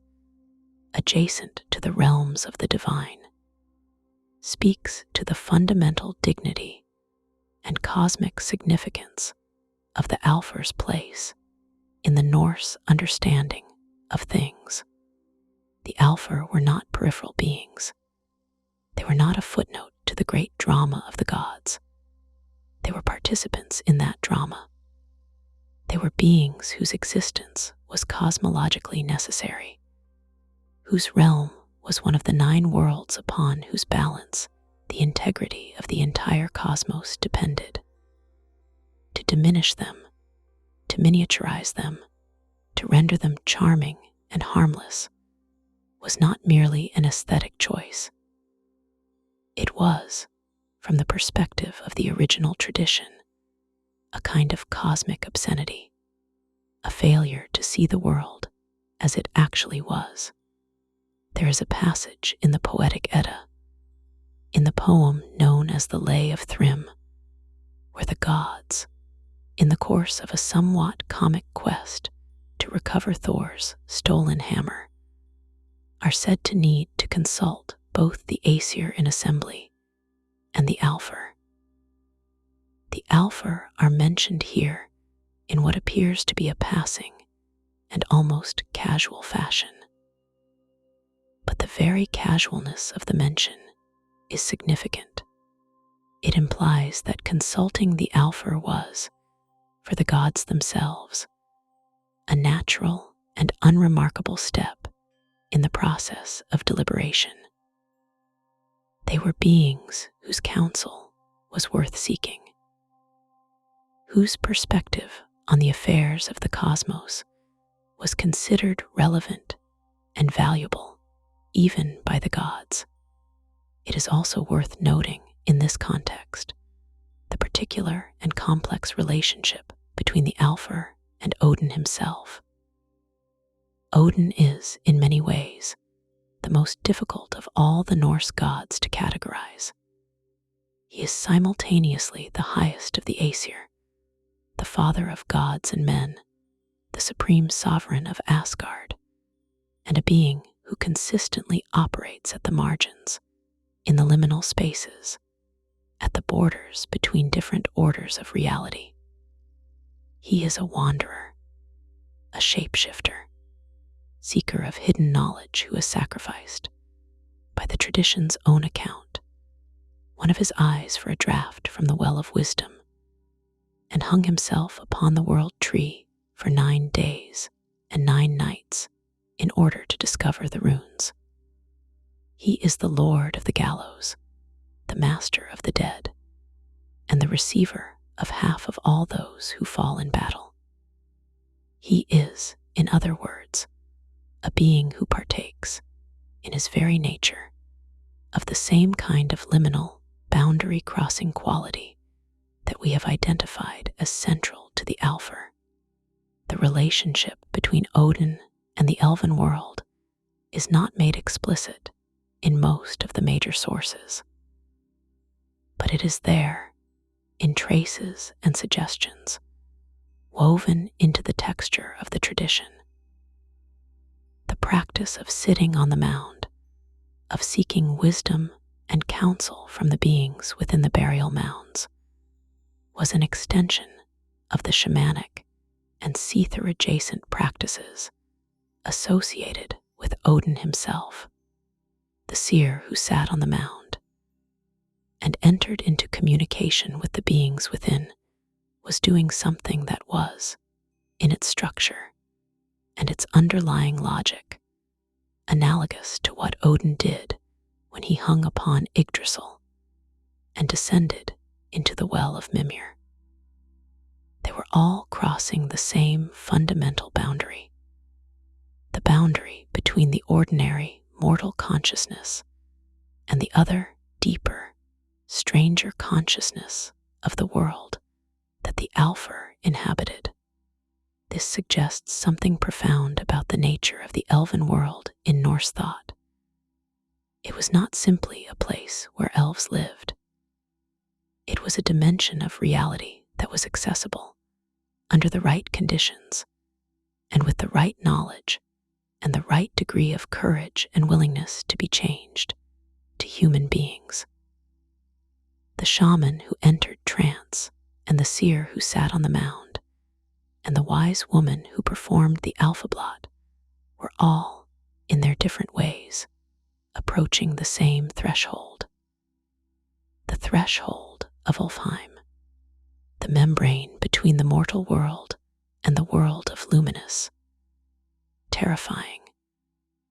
adjacent to the realms of the divine, speaks to the fundamental dignity and cosmic significance of the Alfar's place in the Norse understanding of things. The Alfar were not peripheral beings. They were not a footnote to the great drama of the gods. They were participants in that drama. They were beings whose existence was cosmologically necessary, whose realm was one of the 9 worlds upon whose balance the integrity of the entire cosmos depended. To diminish them, to miniaturize them, to render them charming and harmless, was not merely an aesthetic choice. It was, from the perspective of the original tradition, a kind of cosmic obscenity, a failure to see the world as it actually was. There is a passage in the Poetic Edda, in the poem known as the Lay of Thrym, where the gods, in the course of a somewhat comic quest to recover Thor's stolen hammer, are said to need to consult both the Aesir in assembly and the Alfar. The Alfar are mentioned here in what appears to be a passing and almost casual fashion. But the very casualness of the mention is significant. It implies that consulting the Alfar was, for the gods themselves, a natural and unremarkable step in the process of deliberation. They were beings whose counsel was worth seeking, whose perspective on the affairs of the cosmos was considered relevant and valuable even by the gods. It is also worth noting in this context the particular and complex relationship between the Alfar and Odin himself. Odin is, in many ways, the most difficult of all the Norse gods to categorize. He is simultaneously the highest of the Aesir, the father of gods and men, the supreme sovereign of Asgard, and a being who consistently operates at the margins, in the liminal spaces, at the borders between different orders of reality. He is a wanderer, a shapeshifter, seeker of hidden knowledge who is sacrificed, by the tradition's own account, one of his eyes for a draught from the well of wisdom, and hung himself upon the world tree for 9 days and 9 nights in order to discover the runes. He is the lord of the gallows, the master of the dead, and the receiver of half of all those who fall in battle. He is, in other words, a being who partakes, in his very nature, of the same kind of liminal, boundary-crossing quality that we have identified as central to the Alfar. The relationship between Odin and the elven world is not made explicit in most of the major sources, but it is there, in traces and suggestions, woven into the texture of the tradition. The practice of sitting on the mound, of seeking wisdom and counsel from the beings within the burial mounds, was an extension of the shamanic and Seether-adjacent practices associated with Odin himself, the seer who sat on the mound, and entered into communication with the beings within, was doing something that was, in its structure and its underlying logic, analogous to what Odin did when he hung upon Yggdrasil and descended into the well of Mimir. They were all crossing the same fundamental boundary, the boundary between the ordinary mortal consciousness and the other, deeper, stranger consciousness of the world that the Alfar inhabited. This suggests something profound about the nature of the elven world in Norse thought. It was not simply a place where elves lived. It was a dimension of reality that was accessible under the right conditions and with the right knowledge and the right degree of courage and willingness to be changed to human beings. The shaman who entered trance and the seer who sat on the mound and the wise woman who performed the alphabet were all, in their different ways, approaching the same threshold. The threshold of Alfheim, the membrane between the mortal world and the world of luminous, terrifying,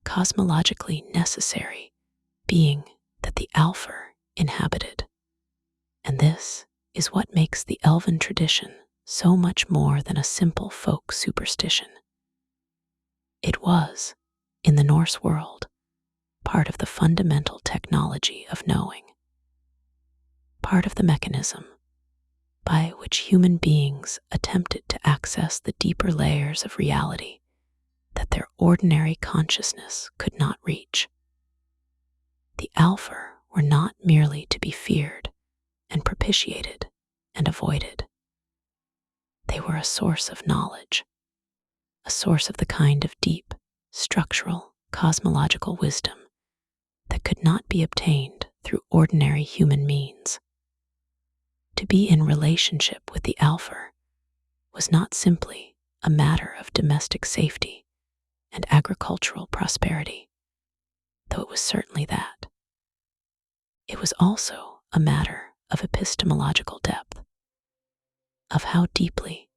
cosmologically necessary being that the Alfar inhabited. And this is what makes the elven tradition so much more than a simple folk superstition. It was, in the Norse world, part of the fundamental technology of knowing, part of the mechanism by which human beings attempted to access the deeper layers of reality that their ordinary consciousness could not reach. The Alfar were not merely to be feared and propitiated and avoided. They were a source of knowledge, a source of the kind of deep, structural, cosmological wisdom that could not be obtained through ordinary human means. To be in relationship with the Alfar was not simply a matter of domestic safety and agricultural prosperity, though it was certainly that. It was also a matter of epistemological depth, of how deeply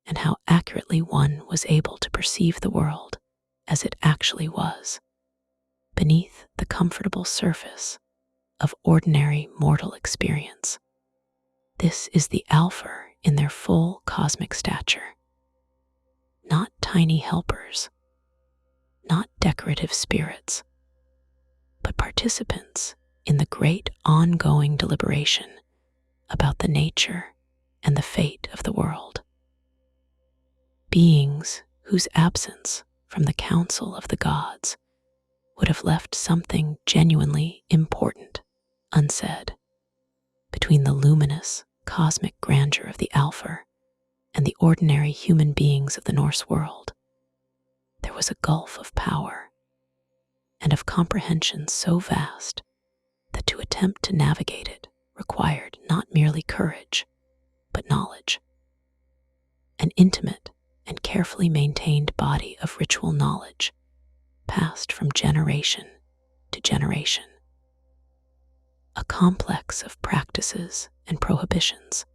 and how accurately one was able to perceive the world as it actually was, beneath the comfortable surface of ordinary mortal experience. This is the Alfar in their full cosmic stature. Not tiny helpers, not decorative spirits, but participants in the great ongoing deliberation about the nature and the fate of the world. Beings whose absence from the council of the gods would have left something genuinely important unsaid. Between the luminous, cosmic grandeur of the Alfar and the ordinary human beings of the Norse world, there was a gulf of power and of comprehension so vast that to attempt to navigate it required not merely courage, but knowledge. An intimate and carefully maintained body of ritual knowledge passed from generation to generation. A complex of practices and prohibitions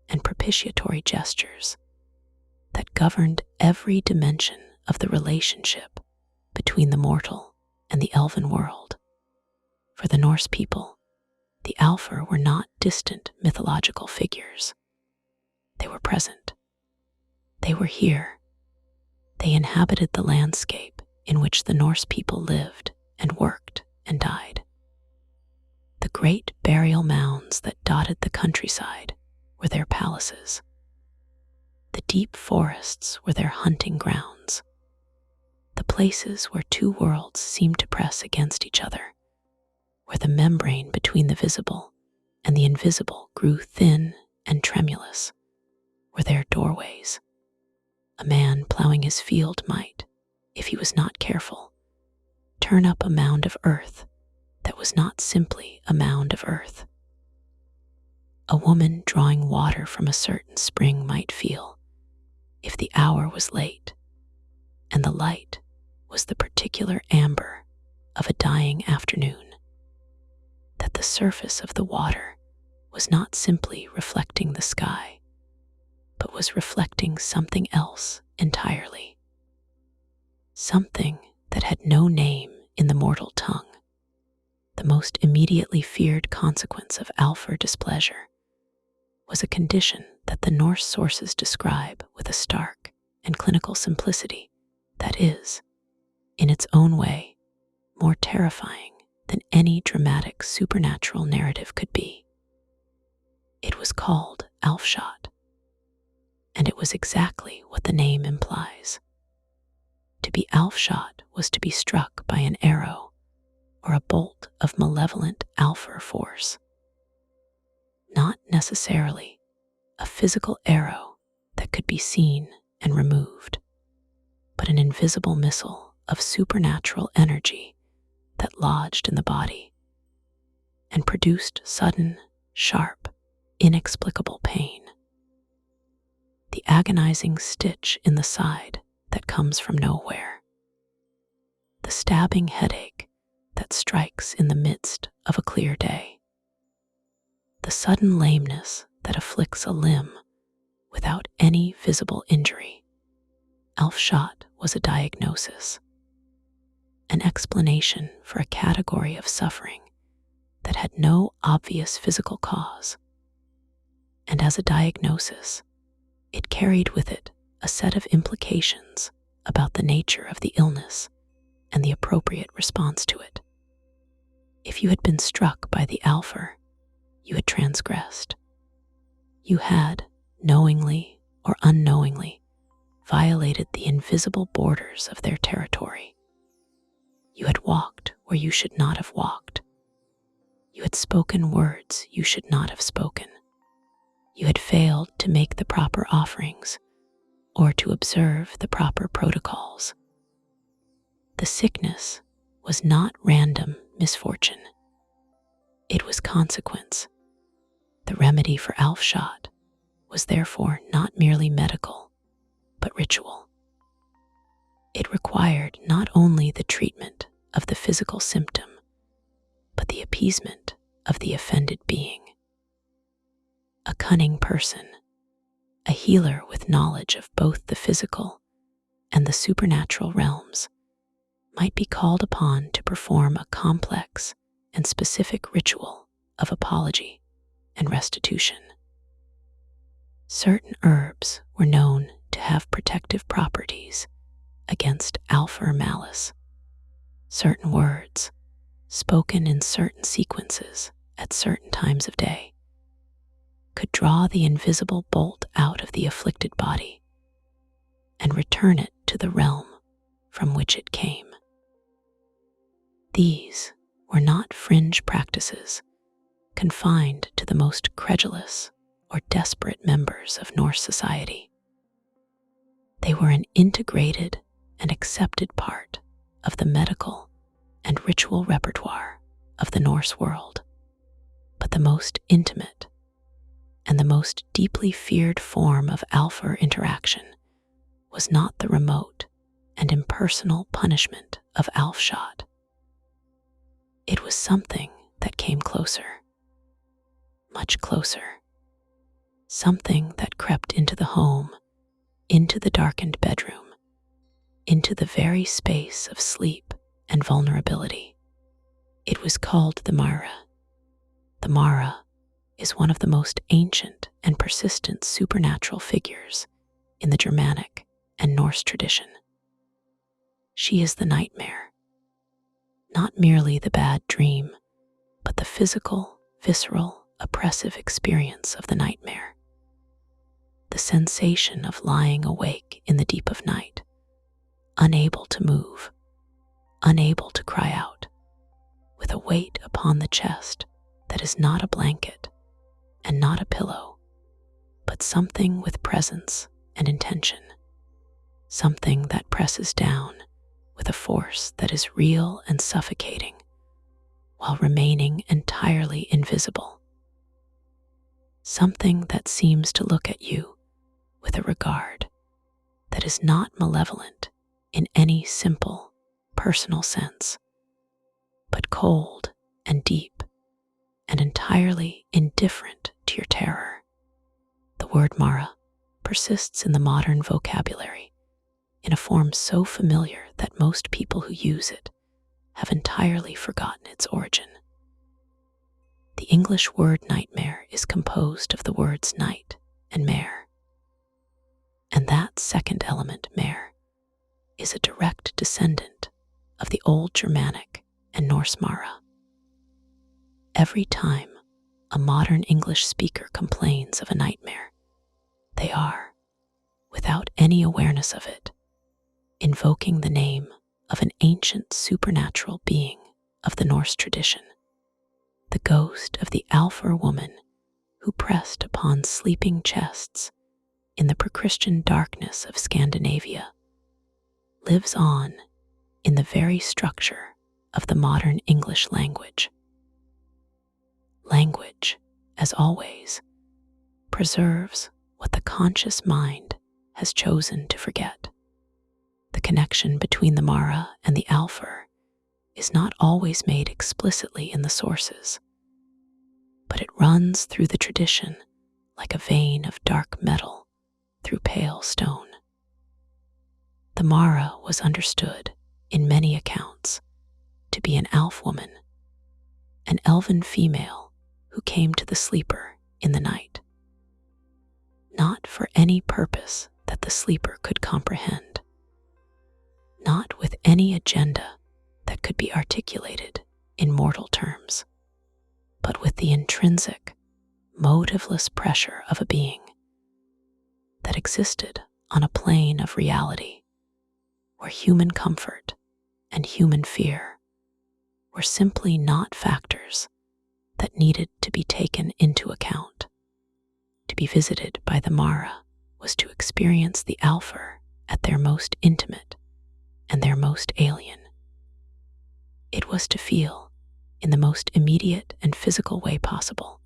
and propitiatory gestures that governed every dimension of the relationship between the mortal and the elven world. For the Norse people, the Alfar were not distant mythological figures. They were present. They were here. They inhabited the landscape in which the Norse people lived and worked and died. The great burial mounds that dotted the countryside were their palaces. The deep forests were their hunting grounds. The places where two worlds seemed to press against each other, where the membrane between the visible and the invisible grew thin and tremulous, were their doorways. A man plowing his field might, if he was not careful, turn up a mound of earth that was not simply a mound of earth. A woman drawing water from a certain spring might feel, if the hour was late, and the light was the particular amber of a dying afternoon, that the surface of the water was not simply reflecting the sky, but was reflecting something else entirely. Something that had no name in the mortal tongue. The most immediately feared consequence of Alfar displeasure was a condition that the Norse sources describe with a stark and clinical simplicity that is, in its own way, more terrifying than any dramatic supernatural narrative could be. It was called Alfshot, and it was exactly what the name implies. To be Alfshot was to be struck by an arrow or a bolt of malevolent Alfar force. Not necessarily a physical arrow that could be seen and removed, but an invisible missile of supernatural energy that lodged in the body and produced sudden, sharp, inexplicable pain. The agonizing stitch in the side that comes from nowhere. The stabbing headache that strikes in the midst of a clear day. The sudden lameness that afflicts a limb without any visible injury. Alfshot was a diagnosis, an explanation for a category of suffering that had no obvious physical cause. And as a diagnosis, it carried with it a set of implications about the nature of the illness and the appropriate response to it. If you had been struck by the Alfar, you had transgressed. You had, knowingly or unknowingly, violated the invisible borders of their territory. You had walked where you should not have walked. You had spoken words you should not have spoken. You had failed to make the proper offerings or to observe the proper protocols. The sickness was not random misfortune. It was consequence. The remedy for Alfshot was therefore not merely medical, but ritual. It required not only the treatment of the physical symptom, but the appeasement of the offended being. A cunning person, a healer with knowledge of both the physical and the supernatural realms, might be called upon to perform a complex and specific ritual of apology and restitution. Certain herbs were known to have protective properties against Alfar malice. Certain words, spoken in certain sequences at certain times of day, could draw the invisible bolt out of the afflicted body and return it to the realm from which it came. These were not fringe practices confined to the most credulous or desperate members of Norse society. They were an integrated and accepted part of the medical and ritual repertoire of the Norse world. But the most intimate and the most deeply feared form of Alfar interaction was not the remote and impersonal punishment of Alfshot. It was something that came closer, much closer, something that crept into the home, into the darkened bedroom, into the very space of sleep and vulnerability. It was called the Mara. The Mara is one of the most ancient and persistent supernatural figures in the Germanic and Norse tradition. She is the nightmare, not merely the bad dream, but the physical, visceral, oppressive experience of the nightmare. The sensation of lying awake in the deep of night, unable to move, unable to cry out, with a weight upon the chest that is not a blanket and not a pillow, but something with presence and intention, something that presses down with a force that is real and suffocating while remaining entirely invisible, something that seems to look at you with a regard that is not malevolent in any simple, personal sense, but cold and deep and entirely indifferent to your terror. The word Mara persists in the modern vocabulary in a form so familiar that most people who use it have entirely forgotten its origin. The English word nightmare is composed of the words night and mare, and that second element, mare, is a direct descendant of the old Germanic and Norse Mara. Every time a modern English speaker complains of a nightmare, they are, without any awareness of it, invoking the name of an ancient supernatural being of the Norse tradition, the ghost of the Alfar woman who pressed upon sleeping chests in the pre-Christian darkness of Scandinavia, lives on in the very structure of the modern English language. Language, as always, preserves what the conscious mind has chosen to forget. The connection between the Mara and the Alfar is not always made explicitly in the sources, but it runs through the tradition like a vein of dark metal through pale stone. The Mara was understood, in many accounts, to be an elf woman, an elven female who came to the sleeper in the night, not for any purpose that the sleeper could comprehend, not with any agenda that could be articulated in mortal terms, but with the intrinsic, motiveless pressure of a being that existed on a plane of reality where human comfort and human fear were simply not factors that needed to be taken into account. To be visited by the Mara was to experience the Alfar at their most intimate and their most alien. It was to feel, in the most immediate and physical way possible,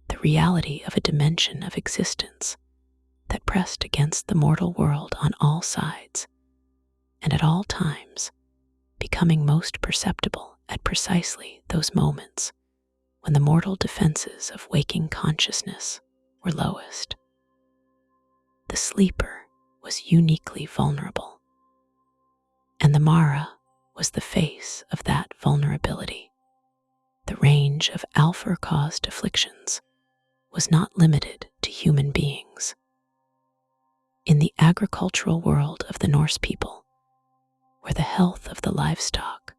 the reality of a dimension of existence that pressed against the mortal world on all sides, and at all times, becoming most perceptible at precisely those moments when the mortal defenses of waking consciousness were lowest. The sleeper was uniquely vulnerable, and the Mara was the face of that vulnerability. The range of Alfar-caused afflictions was not limited to human beings. In the agricultural world of the Norse people, where the health of the livestock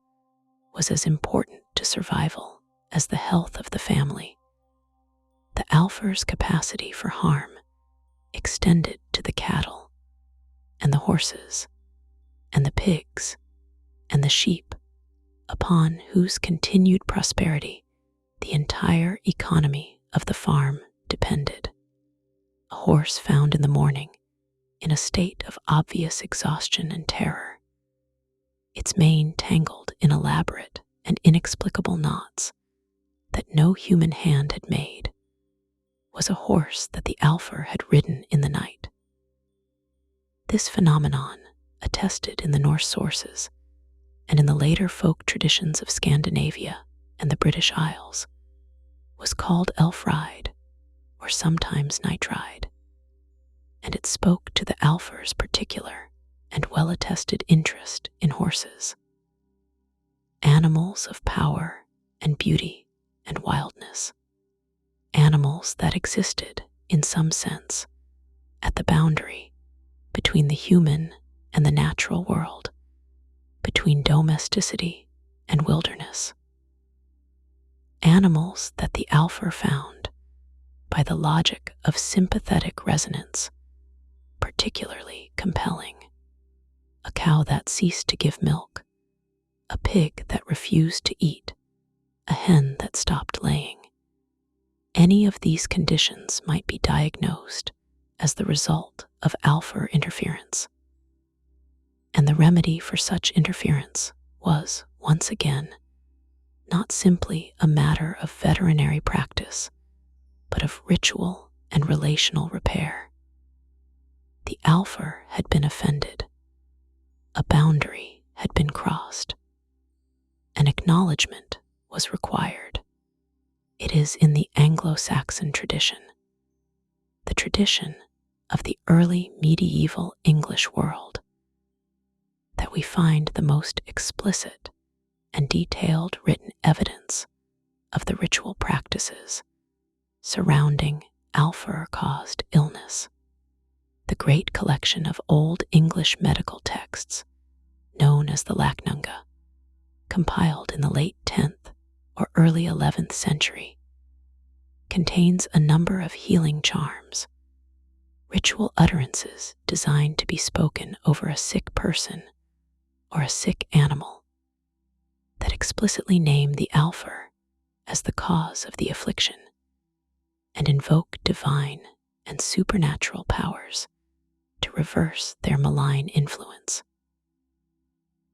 was as important to survival as the health of the family, the Alfar's capacity for harm extended to the cattle and the horses and the pigs and the sheep, upon whose continued prosperity the entire economy of the farm depended. A horse found in the morning in a state of obvious exhaustion and terror, its mane tangled in elaborate and inexplicable knots that no human hand had made, was a horse that the Alfar had ridden in the night. This phenomenon, attested in the Norse sources and in the later folk traditions of Scandinavia and the British Isles, was called Elfride, or sometimes Night Ride, and it spoke to the Alfar's particular and well-attested interest in horses, animals of power and beauty and wildness, animals that existed, in some sense, at the boundary between the human and the natural world, between domesticity and wilderness. Animals that the Alfar found, by the logic of sympathetic resonance, particularly compelling. A cow that ceased to give milk, a pig that refused to eat, a hen that stopped laying. Any of these conditions might be diagnosed as the result of Alfar interference. And the remedy for such interference was, once again, not simply a matter of veterinary practice, but of ritual and relational repair. The Alfar had been offended. A boundary had been crossed. An acknowledgement was required. It is in the Anglo-Saxon tradition, the tradition of the early medieval English world, that we find the most explicit and detailed written evidence of the ritual practices surrounding Alfar-caused illness. The great collection of Old English medical texts, known as the Lacnunga, compiled in the late 10th or early 11th century, contains a number of healing charms, ritual utterances designed to be spoken over a sick person or a sick animal, that explicitly name the Alfar as the cause of the affliction and invoke divine and supernatural powers to reverse their malign influence.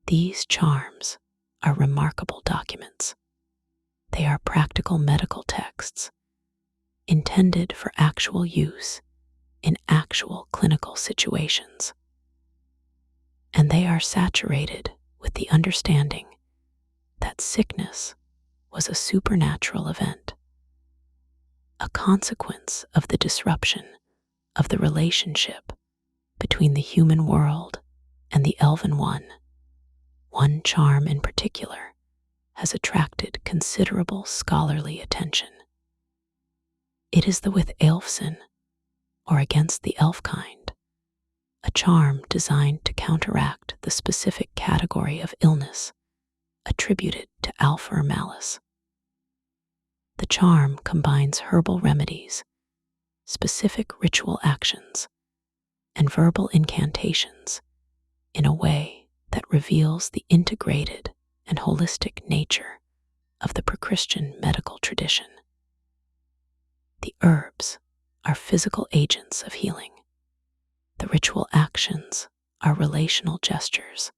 These charms are remarkable documents. They are practical medical texts intended for actual use in actual clinical situations. And they are saturated with the understanding that sickness was a supernatural event, a consequence of the disruption of the relationship between the human world and the elven one. One charm in particular has attracted considerable scholarly attention. It is the with Elfsin, or against the elf kind, a charm designed to counteract the specific category of illness attributed to Alfar malice. The charm combines herbal remedies, specific ritual actions, and verbal incantations in a way that reveals the integrated and holistic nature of the pre-Christian medical tradition. The herbs are physical agents of healing. The ritual actions are relational gestures,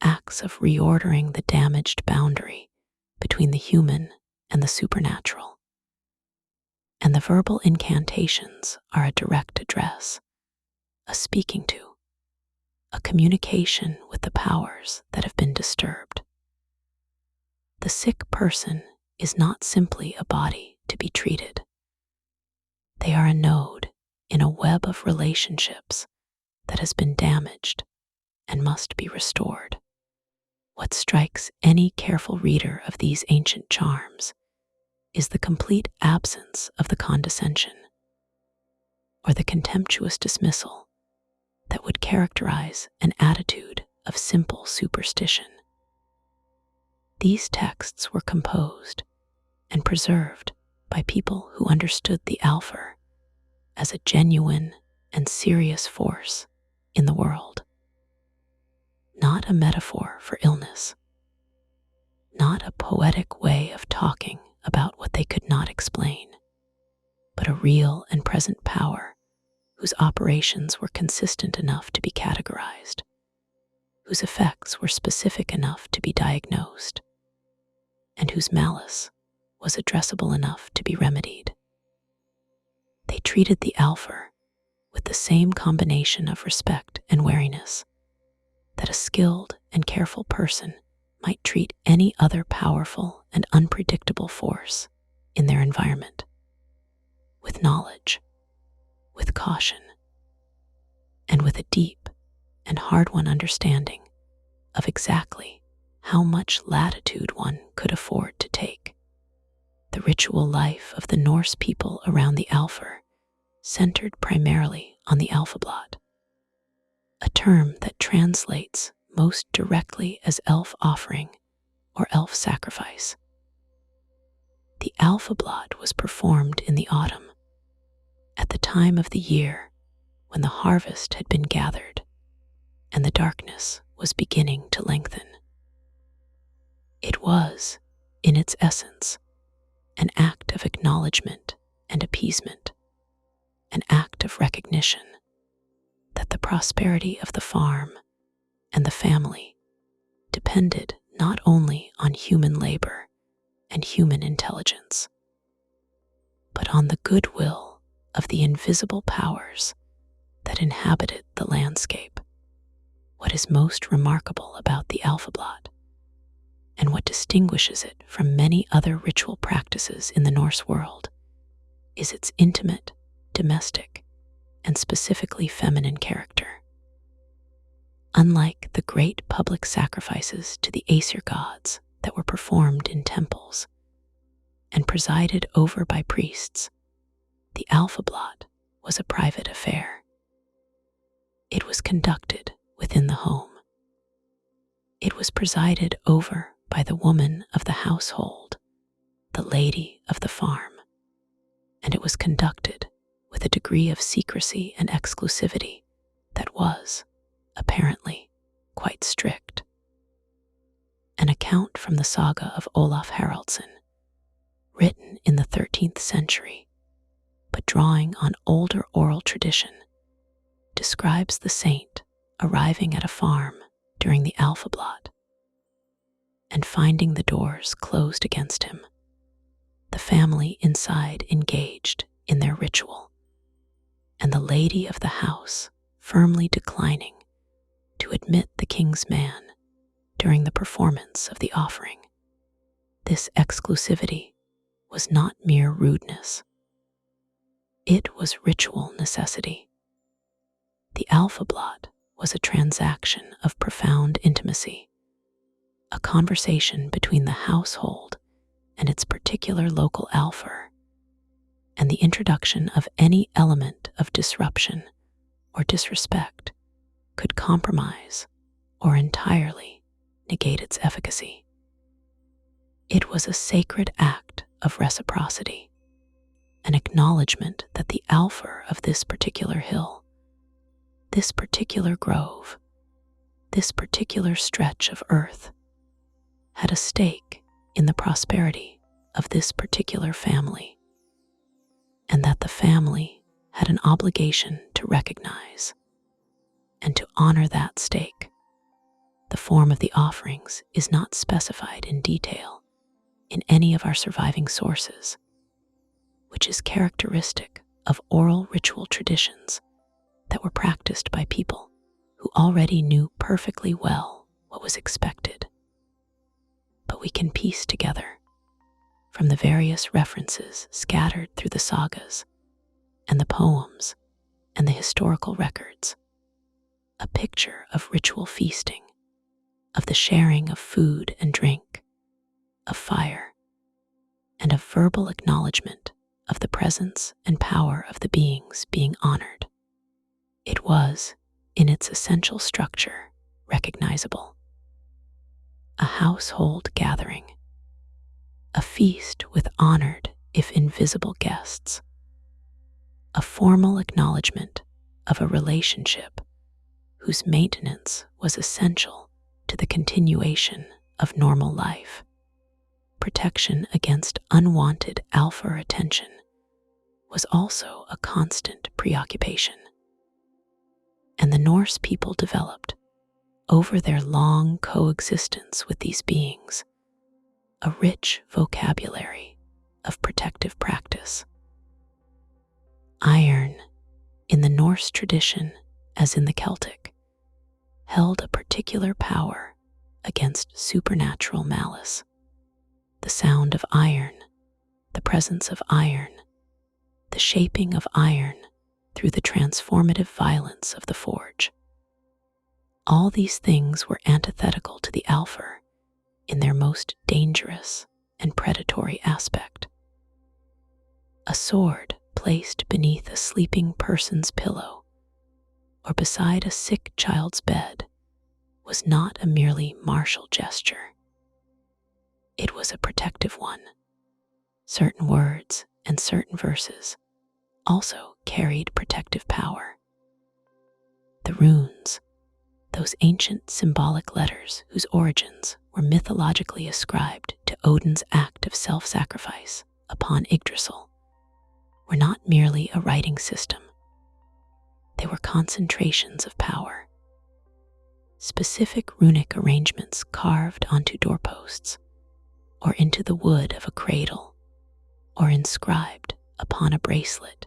acts of reordering the damaged boundary between the human and the supernatural. And the verbal incantations are a direct address, a speaking to, a communication with the powers that have been disturbed. The sick person is not simply a body to be treated. They are a node in a web of relationships that has been damaged and must be restored. What strikes any careful reader of these ancient charms is the complete absence of the condescension or the contemptuous dismissal that would characterize an attitude of simple superstition. These texts were composed and preserved by people who understood the Alfar as a genuine and serious force in the world, not a metaphor for illness, not a poetic way of talking about what they could not explain, but a real and present power whose operations were consistent enough to be categorized, whose effects were specific enough to be diagnosed, and whose malice was addressable enough to be remedied. They treated the Alfar with the same combination of respect and wariness that a skilled and careful person might treat any other powerful and unpredictable force in their environment, with knowledge, with caution, and with a deep and hard-won understanding of exactly how much latitude one could afford to take. The ritual life of the Norse people around the Alfar centered primarily on the alphabet, a term that translates most directly as elf offering or elf sacrifice. The alphabet was performed in the autumn, at the time of the year when the harvest had been gathered and the darkness was beginning to lengthen. It was, in its essence, an act of acknowledgement and appeasement, an act of recognition that the prosperity of the farm and the family depended not only on human labor and human intelligence, but on the goodwill of the invisible powers that inhabited the landscape. What is most remarkable about the alphabet, and what distinguishes it from many other ritual practices in the Norse world, is its intimate, domestic, and specifically feminine character. Unlike the great public sacrifices to the Aesir gods that were performed in temples and presided over by priests, the alphabet was a private affair. It was conducted within the home. It was presided over by the woman of the household, the lady of the farm, and it was conducted with a degree of secrecy and exclusivity that was, apparently, quite strict. An account from the saga of Olaf Haraldsson, written in the 13th century, but drawing on older oral tradition, describes the saint arriving at a farm during the alphabet and finding the doors closed against him, the family inside engaged in their ritual, and the lady of the house firmly declining to admit the king's man during the performance of the offering. This exclusivity was not mere rudeness. It was ritual necessity. The alphabet was a transaction of profound intimacy, a conversation between the household and its particular local Alfar, and the introduction of any element of disruption or disrespect could compromise or entirely negate its efficacy. It was a sacred act of reciprocity, an acknowledgement that the Alfar of this particular hill, this particular grove, this particular stretch of earth, had a stake in the prosperity of this particular family, and that the family had an obligation to recognize and to honor that stake. The form of the offerings is not specified in detail in any of our surviving sources, which is characteristic of oral ritual traditions that were practiced by people who already knew perfectly well what was expected. But we can piece together, from the various references scattered through the sagas and the poems and the historical records, a picture of ritual feasting, of the sharing of food and drink, of fire, and of verbal acknowledgement of the presence and power of the beings being honored. It was, in its essential structure, recognizable. A household gathering, a feast with honored, if invisible, guests, a formal acknowledgement of a relationship whose maintenance was essential to the continuation of normal life. Protection against unwanted Alfar attention was also a constant preoccupation. And the Norse people developed, over their long coexistence with these beings, a rich vocabulary of protective practice. Iron, in the Norse tradition as in the Celtic, held a particular power against supernatural malice. The sound of iron, the presence of iron, the shaping of iron through the transformative violence of the forge. All these things were antithetical to the Alfar in their most dangerous and predatory aspect. A sword placed beneath a sleeping person's pillow or beside a sick child's bed was not a merely martial gesture. It was a protective one. Certain words and certain verses also carried protective power. The runes, those ancient symbolic letters whose origins were mythologically ascribed to Odin's act of self-sacrifice upon Yggdrasil, were not merely a writing system. They were concentrations of power. Specific runic arrangements carved onto doorposts, or into the wood of a cradle, or inscribed upon a bracelet,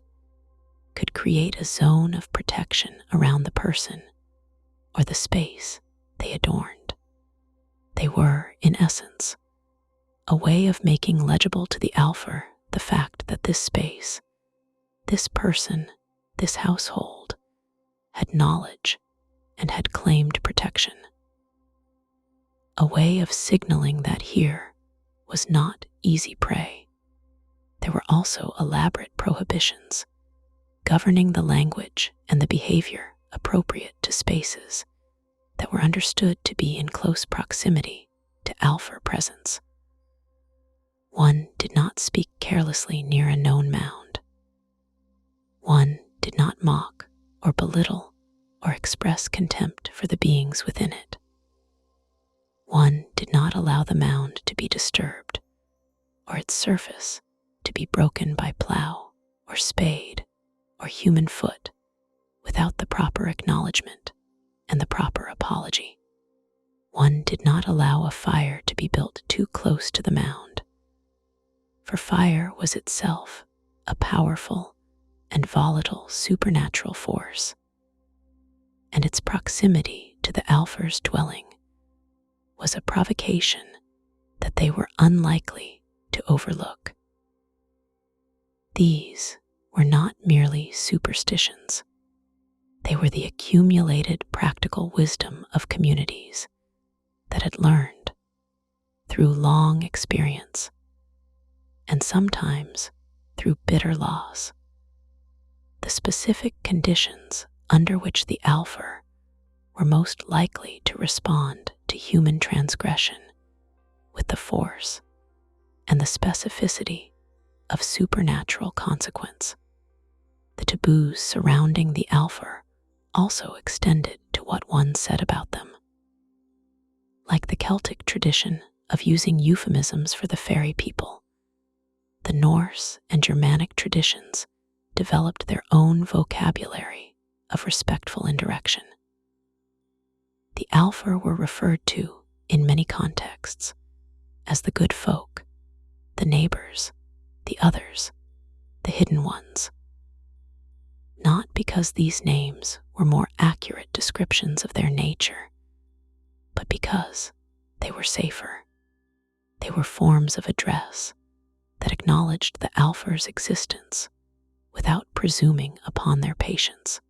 could create a zone of protection around the person or the space they adorned. They were, in essence, a way of making legible to the Alfar the fact that this space, this person, this household, had knowledge and had claimed protection. A way of signaling that here was not easy prey. There were also elaborate prohibitions governing the language and the behavior appropriate to spaces that were understood to be in close proximity to Alfar presence. One did not speak carelessly near a known mound. One did not mock or belittle or express contempt for the beings within it. One did not allow the mound to be disturbed or its surface to be broken by plow or spade or human foot without the proper acknowledgement and the proper apology. One did not allow a fire to be built too close to the mound, for fire was itself a powerful and volatile supernatural force, and its proximity to the Alfar's dwelling was a provocation that they were unlikely to overlook. These were not merely superstitions. They were the accumulated practical wisdom of communities that had learned through long experience and sometimes through bitter loss the specific conditions under which the Alfar were most likely to respond to human transgression with the force and the specificity of supernatural consequence. The taboos surrounding the Alfar also extended to what one said about them. Like the Celtic tradition of using euphemisms for the fairy people, the Norse and Germanic traditions developed their own vocabulary of respectful indirection. The Alfar were referred to, in many contexts, as the good folk, the neighbors, the others, the hidden ones. Not because these names were more accurate descriptions of their nature, but because they were safer. They were forms of address that acknowledged the Alfar's existence without presuming upon their patience,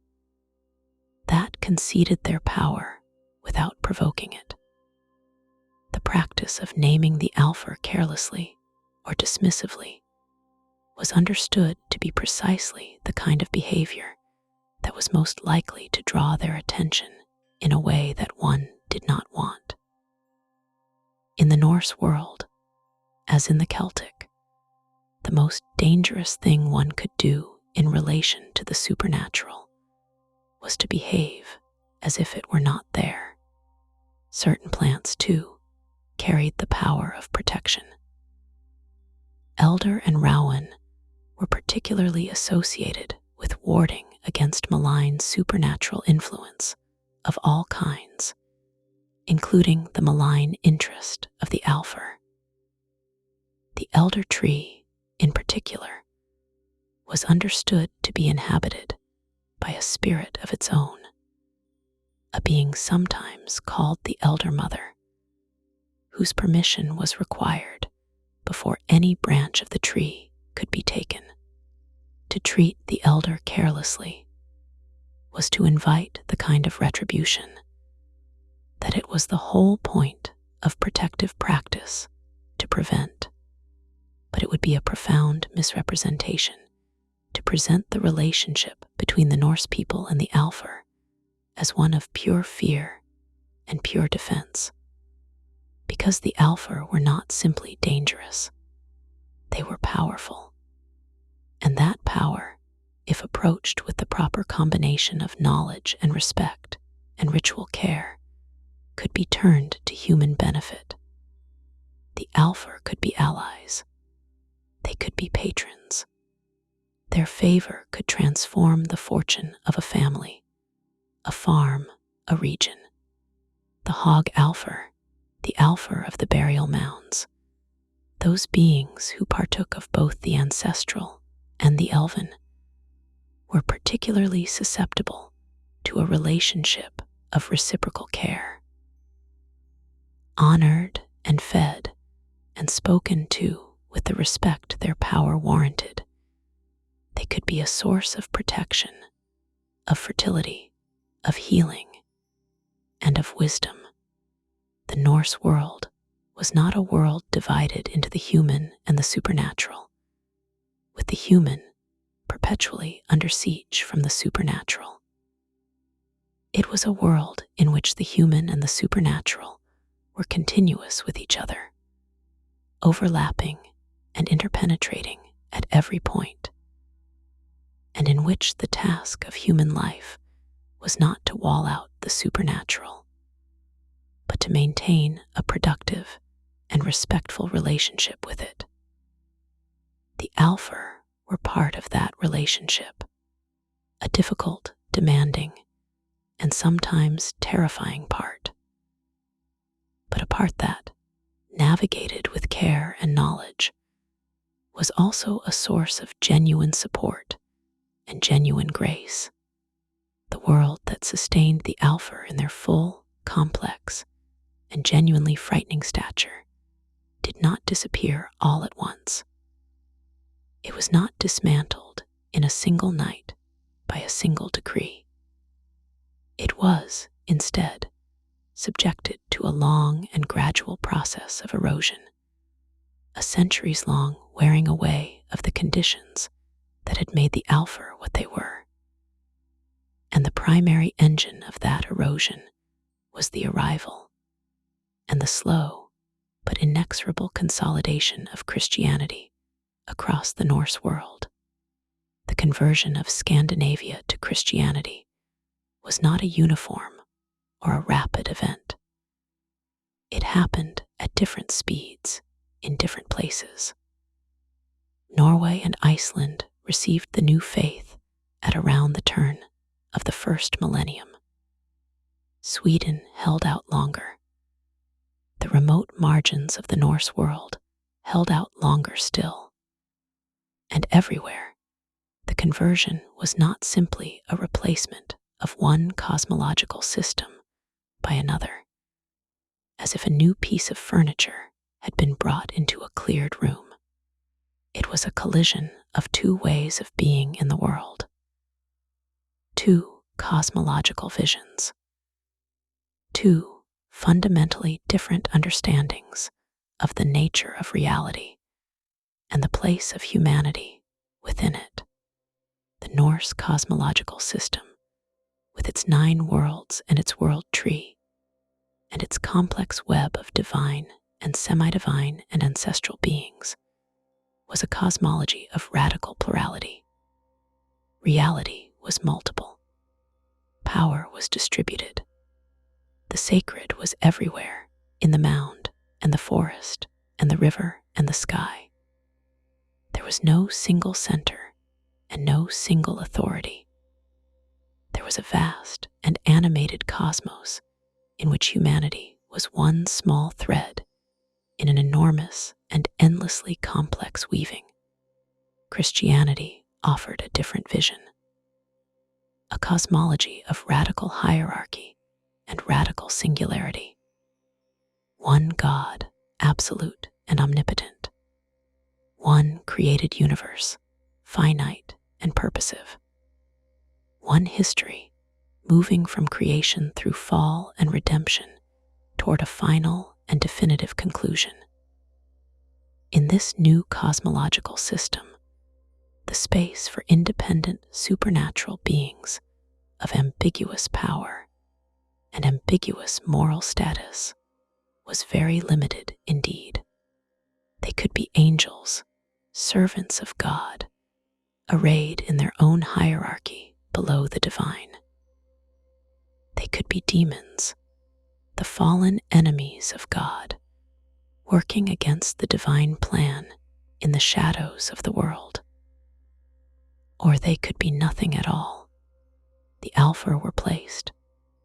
that conceded their power without provoking it. The practice of naming the Alfar carelessly or dismissively was understood to be precisely the kind of behavior that was most likely to draw their attention in a way that one did not want. In the Norse world, as in the Celtic, the most dangerous thing one could do in relation to the supernatural was to behave as if it were not there. Certain plants, too, carried the power of protection. Elder and Rowan were particularly associated with warding against malign supernatural influence of all kinds, including the malign interest of the Alfar. The elder tree, in particular, was understood to be inhabited by a spirit of its own, a being sometimes called the Elder Mother, whose permission was required before any branch of the tree could be taken. To treat the elder carelessly was to invite the kind of retribution that it was the whole point of protective practice to prevent, but it would be a profound misrepresentation to present the relationship between the Norse people and the Alfar as one of pure fear and pure defense. Because the Alfar were not simply dangerous, they were powerful. And that power, if approached with the proper combination of knowledge and respect and ritual care, could be turned to human benefit. The Alfar could be allies. They could be patrons. Their favor could transform the fortune of a family, a farm, a region. The Hog Alfar, the Alfar of the burial mounds, those beings who partook of both the ancestral and the elven, were particularly susceptible to a relationship of reciprocal care. Honored and fed and spoken to with the respect their power warranted, they could be a source of protection, of fertility, of healing, and of wisdom. The Norse world was not a world divided into the human and the supernatural, with the human perpetually under siege from the supernatural. It was a world in which the human and the supernatural were continuous with each other, overlapping and interpenetrating at every point, and in which the task of human life was not to wall out the supernatural, but to maintain a productive and respectful relationship with it. The Alfar were part of that relationship, a difficult, demanding, and sometimes terrifying part, but a part that, navigated with care and knowledge, was also a source of genuine support and genuine grace. The world that sustained the Alfar in their full, complex, and genuinely frightening stature did not disappear all at once. It was not dismantled in a single night by a single decree. It was, instead, subjected to a long and gradual process of erosion, a centuries-long wearing away of the conditions that had made the Alfar what they were. And the primary engine of that erosion was the arrival and the slow but inexorable consolidation of Christianity across the Norse world. The conversion of Scandinavia to Christianity was not a uniform or a rapid event. It happened at different speeds in different places. Norway and Iceland received the new faith at around the turn of the first millennium. Sweden held out longer. The remote margins of the Norse world held out longer still. And everywhere, the conversion was not simply a replacement of one cosmological system by another, as if a new piece of furniture had been brought into a cleared room. It was a collision of two ways of being in the world, two cosmological visions, two fundamentally different understandings of the nature of reality and the place of humanity within it. The Norse cosmological system, with its 9 worlds and its world tree, and its complex web of divine and semi-divine and ancestral beings, was a cosmology of radical plurality. Reality was multiple. Power was distributed. The sacred was everywhere, in the mound and the forest and the river and the sky. There was no single center and no single authority. There was a vast and animated cosmos in which humanity was one small thread in an enormous and endlessly complex weaving. Christianity offered a different vision, a cosmology of radical hierarchy and radical singularity. One God, absolute and omnipotent. One created universe, finite and purposive. One history, moving from creation through fall and redemption toward a final and definitive conclusion. In this new cosmological system, the space for independent supernatural beings of ambiguous power and ambiguous moral status was very limited indeed. They could be angels, servants of God, arrayed in their own hierarchy below the divine. They could be demons, the fallen enemies of God, working against the divine plan in the shadows of the world. Or they could be nothing at all. The Alfar were placed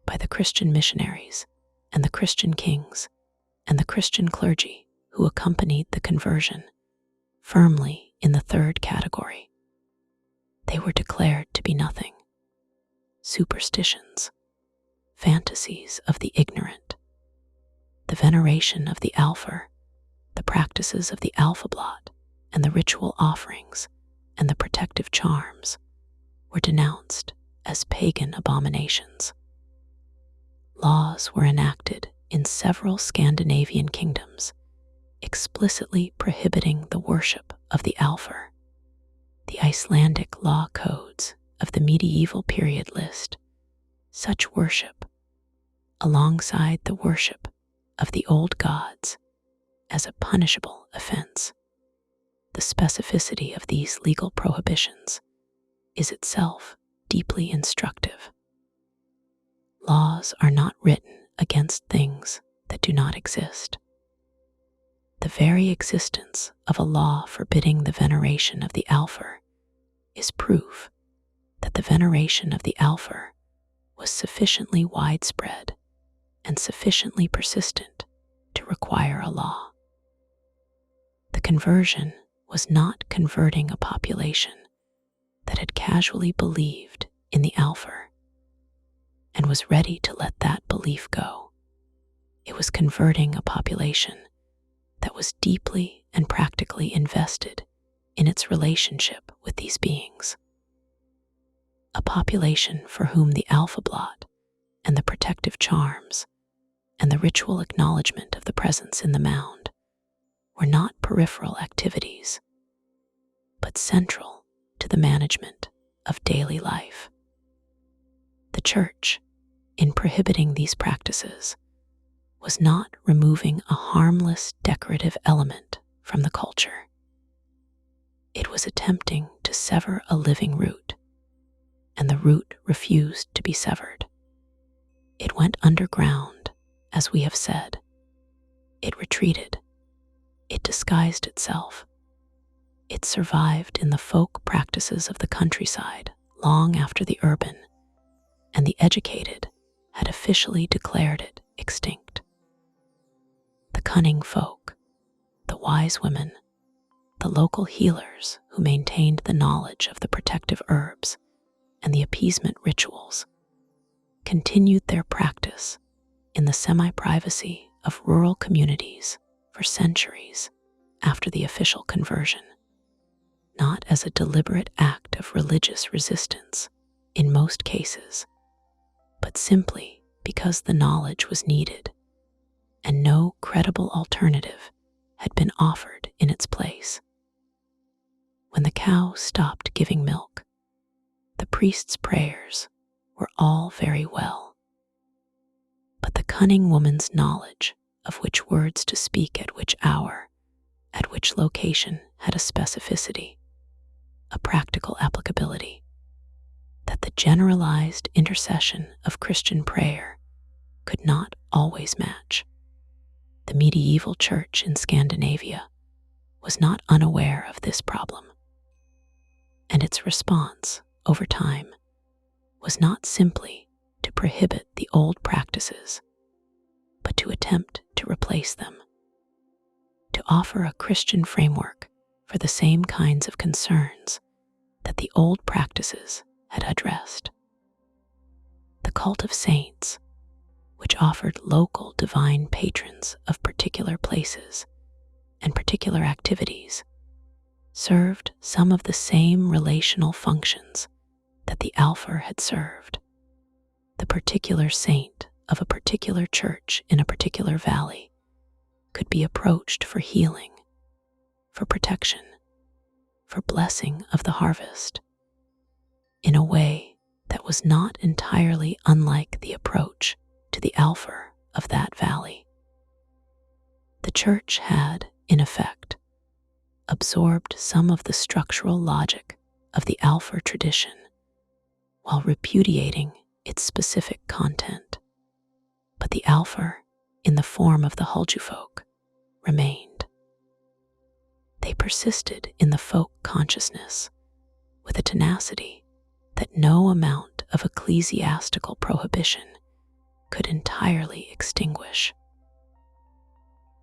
by the Christian missionaries and the Christian kings and the Christian clergy who accompanied the conversion firmly in the third category. They were declared to be nothing. Superstitions, fantasies of the ignorant. The veneration of the Alfar, the practices of the alphabet, and the ritual offerings and the protective charms were denounced as pagan abominations. Laws were enacted in several Scandinavian kingdoms explicitly prohibiting the worship of the Alfar. The Icelandic law codes of the medieval period list such worship alongside the worship of the old gods as a punishable offense. The specificity of these legal prohibitions is itself deeply instructive. Laws are not written against things that do not exist. The very existence of a law forbidding the veneration of the Alfar is proof that the veneration of the Alfar was sufficiently widespread and sufficiently persistent to require a law. The conversion was not converting a population that had casually believed in the Alfar and was ready to let that belief go. It was converting a population that was deeply and practically invested in its relationship with these beings. A population for whom the alphabet and the protective charms and the ritual acknowledgement of the presence in the mound were not peripheral activities, but central to the management of daily life. The Church, in prohibiting these practices, was not removing a harmless decorative element from the culture. It was attempting to sever a living root, and the root refused to be severed. It went underground, as we have said. It retreated. It disguised itself. It survived in the folk practices of the countryside long after the urban and the educated had officially declared it extinct. The cunning folk, the wise women, the local healers who maintained the knowledge of the protective herbs and the appeasement rituals, continued their practice in the semi-privacy of rural communities for centuries after the official conversion, not as a deliberate act of religious resistance in most cases, but simply because the knowledge was needed and no credible alternative had been offered in its place. When the cow stopped giving milk, the priest's prayers were all very well. But the cunning woman's knowledge of which words to speak at which hour, at which location had a specificity, a practical applicability, that the generalized intercession of Christian prayer could not always match. The medieval church in Scandinavia was not unaware of this problem, and its response, over time, was not simply to prohibit the old practices, but to attempt to replace them, to offer a Christian framework for the same kinds of concerns that the old practices had addressed. The cult of saints, which offered local divine patrons of particular places and particular activities, served some of the same relational functions that the Alfar had served. The particular saint of a particular church in a particular valley could be approached for healing, for protection, for blessing of the harvest, in a way that was not entirely unlike the approach to the Alfar of that valley. The church had, in effect, absorbed some of the structural logic of the Alfar tradition while repudiating its specific content. But the Alfar, in the form of the Huldufolk, remained. They persisted in the folk consciousness with a tenacity that no amount of ecclesiastical prohibition could entirely extinguish.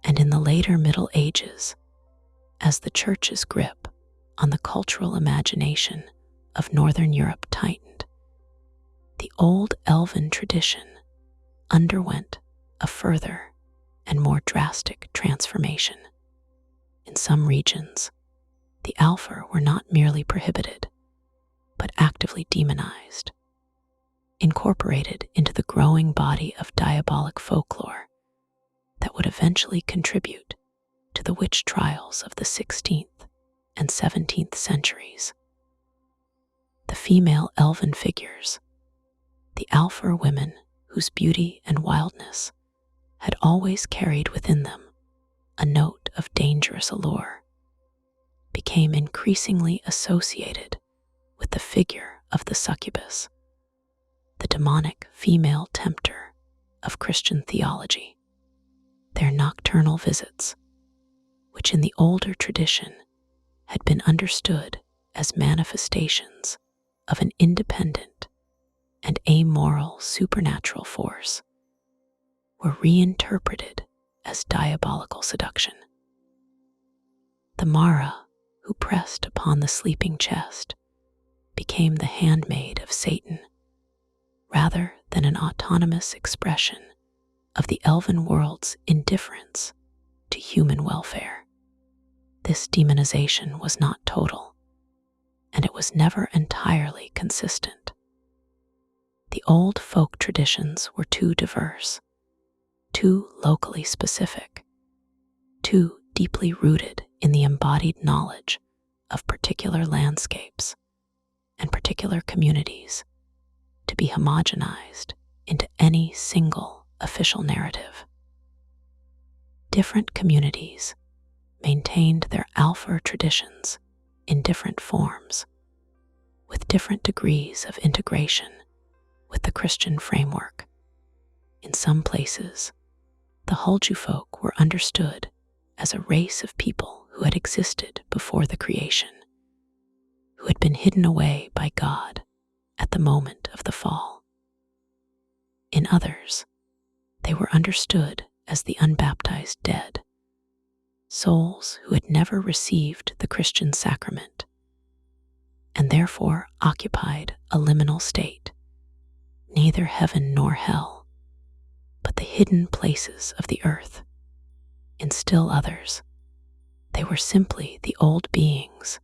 And in the later Middle Ages, as the church's grip on the cultural imagination of Northern Europe tightened, the old elven tradition underwent a further and more drastic transformation. In some regions, the Alfar were not merely prohibited, but actively demonized, incorporated into the growing body of diabolic folklore that would eventually contribute to the witch trials of the 16th and 17th centuries. The female elven figures, the Alfar women whose beauty and wildness had always carried within them a note of dangerous allure, became increasingly associated with the figure of the succubus, the demonic female tempter of Christian theology. Their nocturnal visits, which in the older tradition had been understood as manifestations of an independent and amoral supernatural force, were reinterpreted as diabolical seduction. The Mara, who pressed upon the sleeping chest, became the handmaid of Satan, rather than an autonomous expression of the elven world's indifference to human welfare. This demonization was not total, and it was never entirely consistent. The old folk traditions were too diverse, too locally specific, too deeply rooted in the embodied knowledge of particular landscapes and particular communities to be homogenized into any single official narrative. Different communities maintained their Alfar traditions in different forms, with different degrees of integration with the Christian framework. In some places, the Huldufolk were understood as a race of people who had existed before the creation, who had been hidden away by God at the moment of the fall. In others, they were understood as the unbaptized dead, souls who had never received the Christian sacrament, and therefore occupied a liminal state, neither heaven nor hell, but the hidden places of the earth. In still others, they were simply the old beings,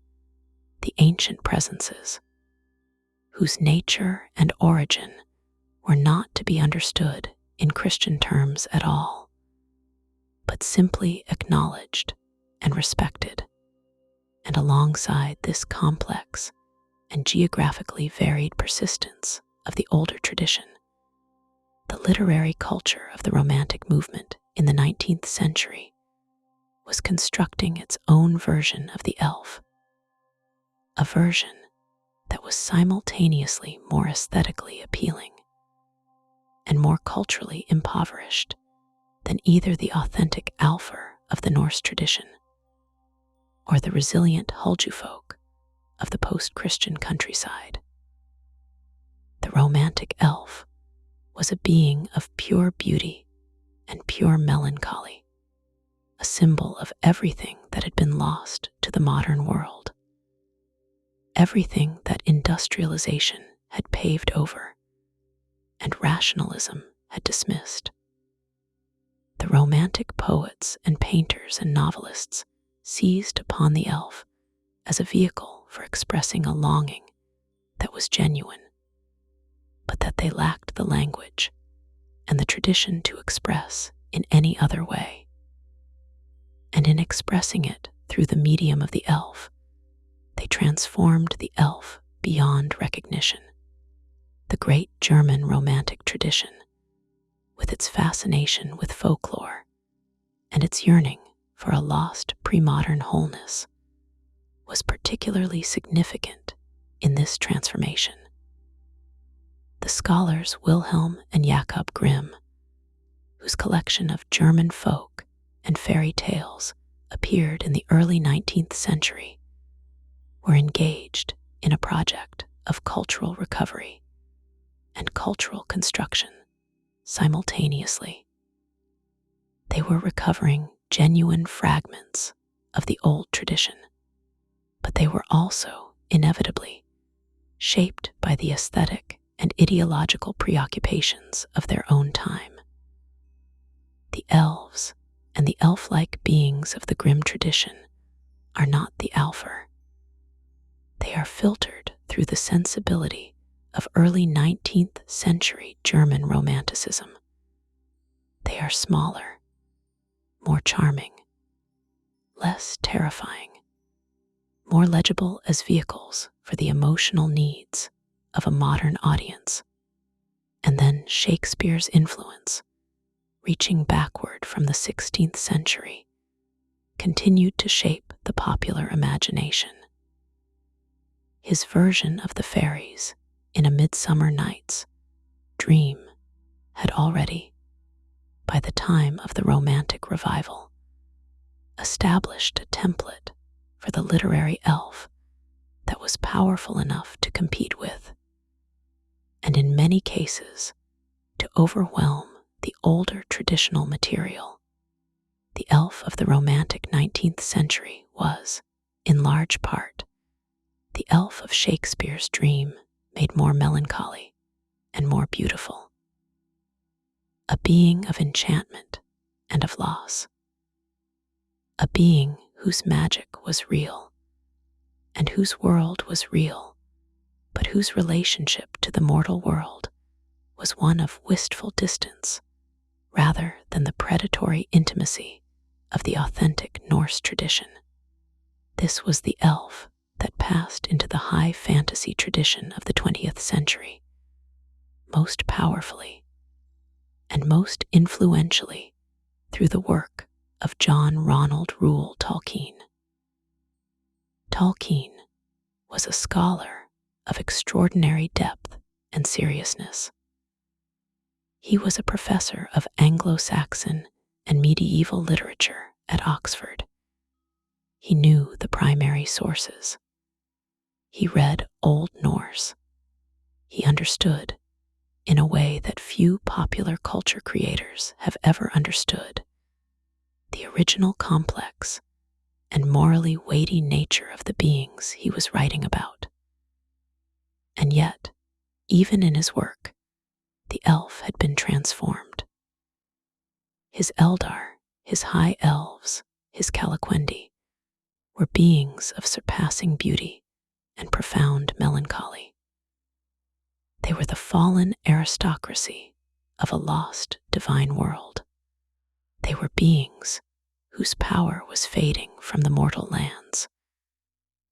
the ancient presences, whose nature and origin were not to be understood in Christian terms at all, but simply acknowledged and respected. And alongside this complex and geographically varied persistence of the older tradition, the literary culture of the Romantic movement in the 19th century was constructing its own version of the elf, a version that was simultaneously more aesthetically appealing and more culturally impoverished than either the authentic Alfar of the Norse tradition or the resilient Huldufolk of the post-Christian countryside. The romantic elf was a being of pure beauty and pure melancholy, a symbol of everything that had been lost to the modern world, everything that industrialization had paved over and rationalism had dismissed. The romantic poets and painters and novelists seized upon the elf as a vehicle for expressing a longing that was genuine, but that they lacked the language and the tradition to express in any other way. And in expressing it through the medium of the elf, they transformed the elf beyond recognition. The great German romantic tradition, with its fascination with folklore and its yearning for a lost pre-modern wholeness, was particularly significant in this transformation. The scholars Wilhelm and Jakob Grimm, whose collection of German folk and fairy tales appeared in the early 19th century, were engaged in a project of cultural recovery and cultural construction simultaneously. They were recovering genuine fragments of the old tradition, but they were also inevitably shaped by the aesthetic and ideological preoccupations of their own time. The elves and the elf-like beings of the Grimm tradition are not the Alfar. They are filtered through the sensibility of early 19th century German Romanticism. They are smaller, more charming, less terrifying, more legible as vehicles for the emotional needs of a modern audience. And then Shakespeare's influence, reaching backward from the 16th century, continued to shape the popular imagination. His version of the fairies in A Midsummer Night's Dream had already, by the time of the Romantic Revival, established a template for the literary elf that was powerful enough to compete with, and in many cases to overwhelm the older traditional material. The elf of the Romantic 19th century was, in large part, the elf of Shakespeare's Dream made more melancholy and more beautiful. A being of enchantment and of loss. A being whose magic was real and whose world was real, but whose relationship to the mortal world was one of wistful distance rather than the predatory intimacy of the authentic Norse tradition. This was the elf that passed into the high fantasy tradition of the 20th century, most powerfully and most influentially through the work of John Ronald Reuel Tolkien. Tolkien was a scholar of extraordinary depth and seriousness. He was a professor of Anglo-Saxon and medieval literature at Oxford. He knew the primary sources. He read Old Norse. He understood, in a way that few popular culture creators have ever understood, the original complex and morally weighty nature of the beings he was writing about. And yet, even in his work, the elf had been transformed. His Eldar, his high elves, his Calaquendi, were beings of surpassing beauty and profound melancholy. They were the fallen aristocracy of a lost divine world. They were beings whose power was fading from the mortal lands,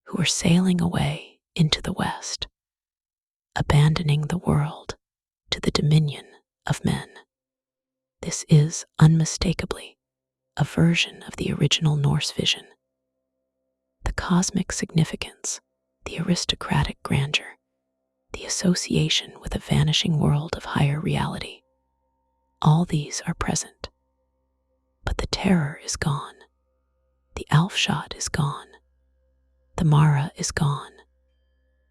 who were sailing away into the west, abandoning the world to the dominion of men. This is unmistakably a version of the original Norse vision. The cosmic significance, the aristocratic grandeur, the association with a vanishing world of higher reality, all these are present. But the terror is gone. The Alfshot is gone. The Mara is gone.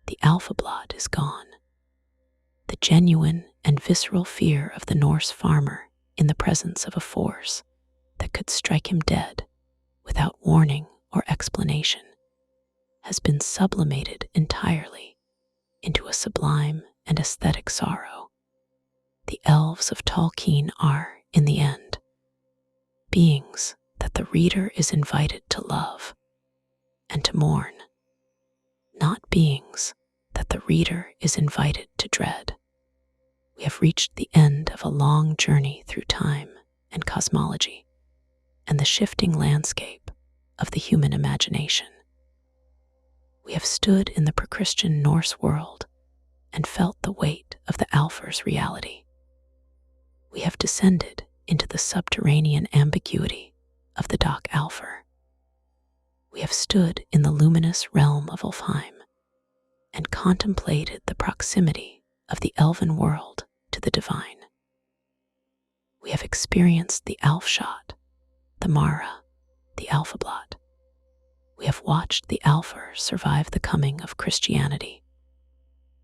The Alphablot is gone. The genuine and visceral fear of the Norse farmer in the presence of a force that could strike him dead without warning or explanation has been sublimated entirely into a sublime and aesthetic sorrow. The elves of Tolkien are, in the end, beings that the reader is invited to love and to mourn, not beings that the reader is invited to dread. We have reached the end of a long journey through time and cosmology and the shifting landscape of the human imagination. We have stood in the pre-Christian Norse world and felt the weight of the Alfar's reality. We have descended into the subterranean ambiguity of the Doc Alfar. We have stood in the luminous realm of Alfheim and contemplated the proximity of the elven world to the divine. We have experienced the Alfshot, the Mara, the Alphablot. We have watched the Alfar survive the coming of Christianity,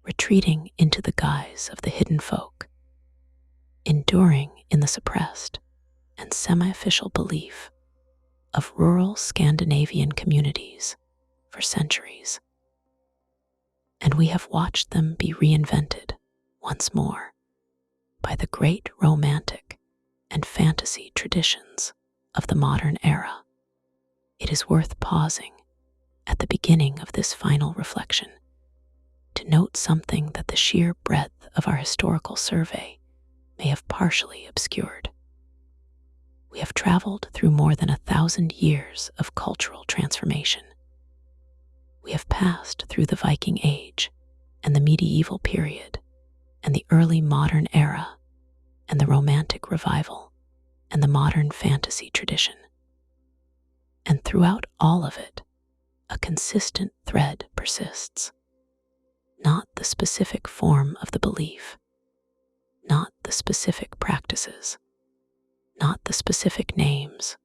retreating into the guise of the hidden folk, enduring in the suppressed and semi-official belief of rural Scandinavian communities for centuries. And we have watched them be reinvented once more by the great romantic and fantasy traditions of the modern era. It is worth pausing at the beginning of this final reflection to note something that the sheer breadth of our historical survey may have partially obscured. We have traveled through more than 1,000 years of cultural transformation. We have passed through the Viking Age and the medieval period and the early modern era and the Romantic Revival and the modern fantasy tradition. And throughout all of it, a consistent thread persists. Not the specific form of the belief, not the specific practices, not the specific names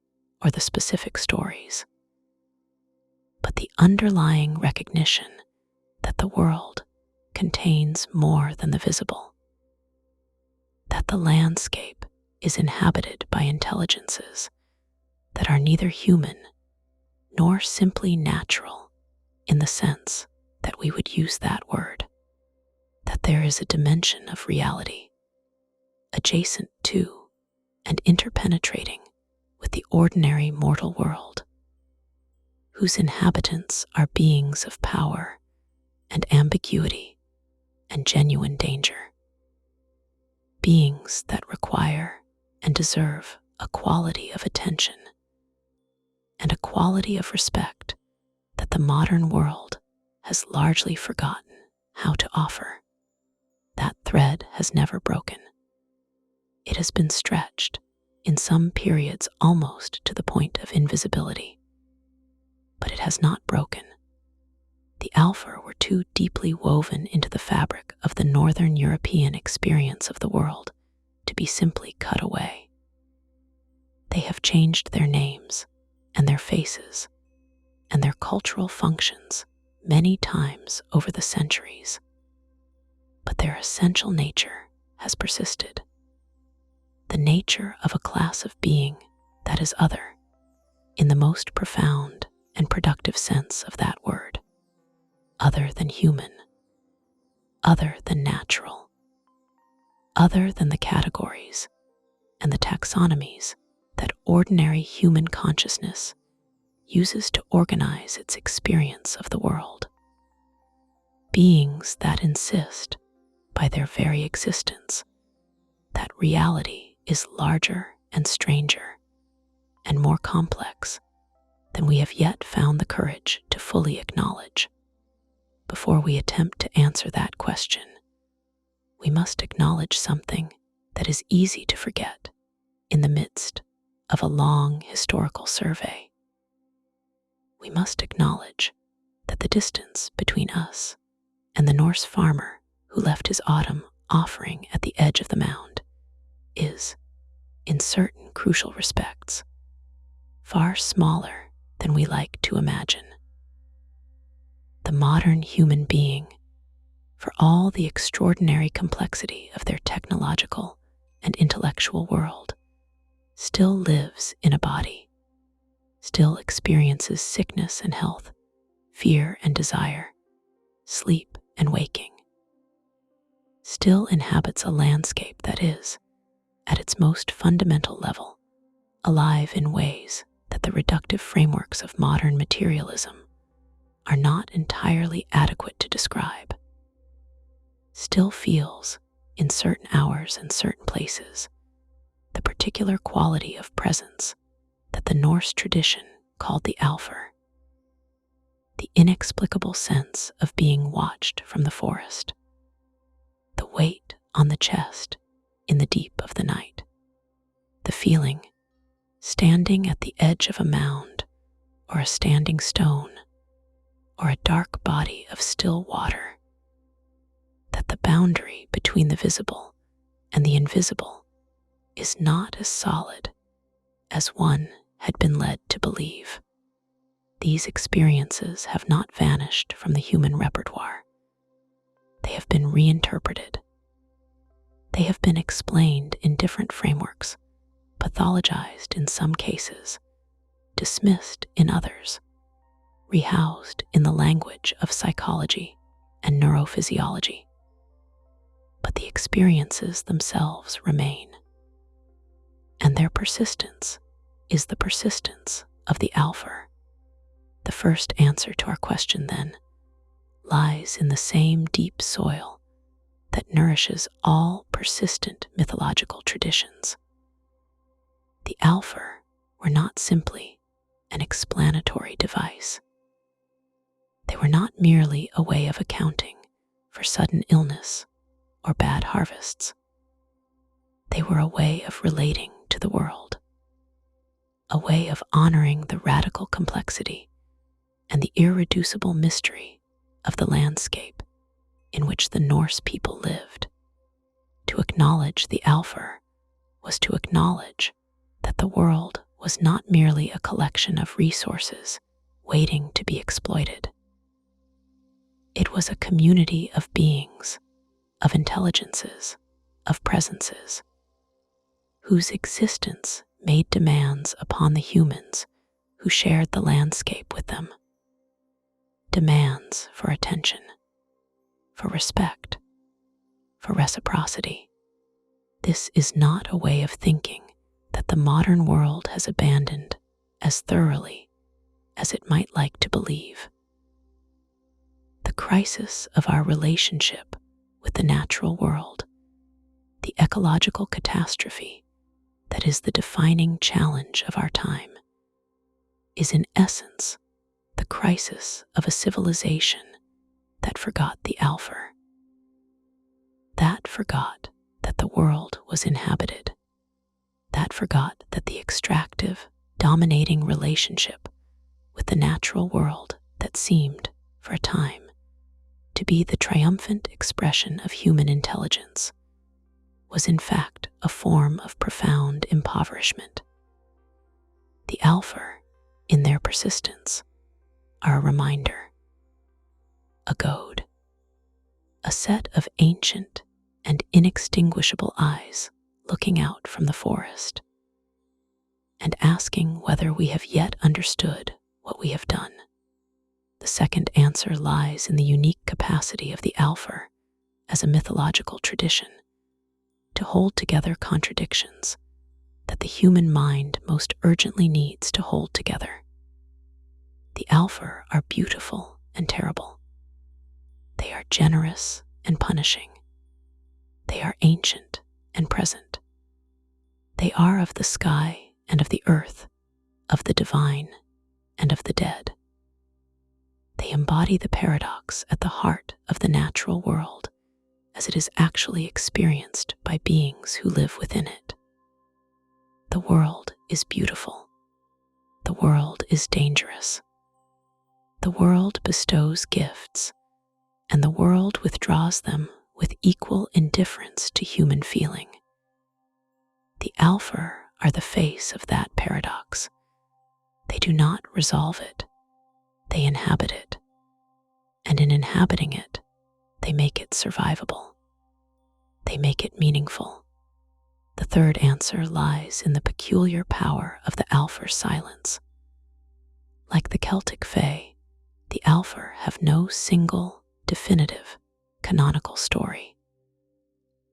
or the specific stories, but the underlying recognition that the world contains more than the visible, that the landscape is inhabited by intelligences that are neither human nor simply natural in the sense that we would use that word, that there is a dimension of reality adjacent to and interpenetrating with the ordinary mortal world, whose inhabitants are beings of power and ambiguity and genuine danger, beings that require and deserve a quality of attention and a quality of respect that the modern world has largely forgotten how to offer. That thread has never broken. It has been stretched, in some periods almost to the point of invisibility, but it has not broken. The Alfar were too deeply woven into the fabric of the Northern European experience of the world to be simply cut away. They have changed their names and their faces and their cultural functions many times over the centuries, but their essential nature has persisted. The nature of a class of being that is other, in the most profound and productive sense of that word, other than human, other than natural, other than the categories and the taxonomies that ordinary human consciousness uses to organize its experience of the world. Beings that insist, by their very existence, that reality is larger and stranger and more complex than we have yet found the courage to fully acknowledge. Before we attempt to answer that question, we must acknowledge something that is easy to forget in the midst of a long historical survey. We must acknowledge that the distance between us and the Norse farmer who left his autumn offering at the edge of the mound is, in certain crucial respects, far smaller than we like to imagine. The modern human being, for all the extraordinary complexity of their technological and intellectual world, still lives in a body, still experiences sickness and health, fear and desire, sleep and waking, still inhabits a landscape that is, at its most fundamental level, alive in ways that the reductive frameworks of modern materialism are not entirely adequate to describe, still feels, in certain hours and certain places, the particular quality of presence that the Norse tradition called the Alfar, the inexplicable sense of being watched from the forest, the weight on the chest in the deep of the night, the feeling, standing at the edge of a mound or a standing stone or a dark body of still water, that the boundary between the visible and the invisible is not as solid as one had been led to believe. These experiences have not vanished from the human repertoire. They have been reinterpreted. They have been explained in different frameworks, pathologized in some cases, dismissed in others, rehoused in the language of psychology and neurophysiology. But the experiences themselves remain, and their persistence is the persistence of the Alfar. The first answer to our question, then, lies in the same deep soil that nourishes all persistent mythological traditions. The Alfar were not simply an explanatory device. They were not merely a way of accounting for sudden illness or bad harvests. They were a way of relating to the world, a way of honoring the radical complexity and the irreducible mystery of the landscape in which the Norse people lived. To acknowledge the Alfar was to acknowledge that the world was not merely a collection of resources waiting to be exploited. It was a community of beings, of intelligences, of presences, whose existence made demands upon the humans who shared the landscape with them. Demands for attention, for respect, for reciprocity. This is not a way of thinking that the modern world has abandoned as thoroughly as it might like to believe. The crisis of our relationship with the natural world, the ecological catastrophe that is the defining challenge of our time, is in essence the crisis of a civilization that forgot the Alfar, that forgot that the world was inhabited, that forgot that the extractive, dominating relationship with the natural world that seemed, for a time, to be the triumphant expression of human intelligence was in fact a form of profound impoverishment. The Alfar, in their persistence, are a reminder, a goad, a set of ancient and inextinguishable eyes looking out from the forest and asking whether we have yet understood what we have done. The second answer lies in the unique capacity of the Alfar as a mythological tradition to hold together contradictions that the human mind most urgently needs to hold together. The Alfar are beautiful and terrible. They are generous and punishing. They are ancient and present. They are of the sky and of the earth, of the divine and of the dead. They embody the paradox at the heart of the natural world as it is actually experienced by beings who live within it. The world is beautiful. The world is dangerous. The world bestows gifts, and the world withdraws them with equal indifference to human feeling. The Alfar are the face of that paradox. They do not resolve it. They inhabit it. And in inhabiting it, they make it survivable. They make it meaningful. The third answer lies in the peculiar power of the Alfar silence. Like the Celtic Fae, the Alfar have no single, definitive, canonical story.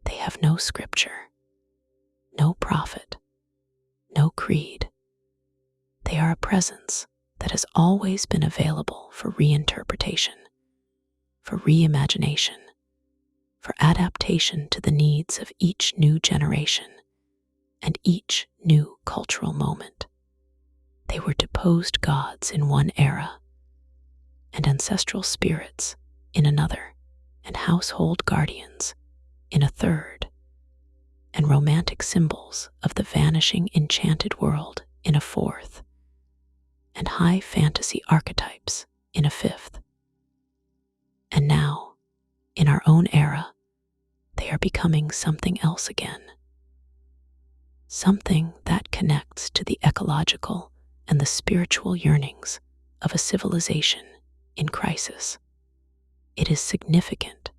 They have no scripture, no prophet, no creed. They are a presence that has always been available for reinterpretation, for reimagination, for adaptation to the needs of each new generation and each new cultural moment. They were deposed gods in one era, and ancestral spirits in another, and household guardians in a third, and romantic symbols of the vanishing enchanted world in a fourth, and high fantasy archetypes in a fifth. And now, in our own era, they are becoming something else again. Something that connects to the ecological and the spiritual yearnings of a civilization in crisis. It is significant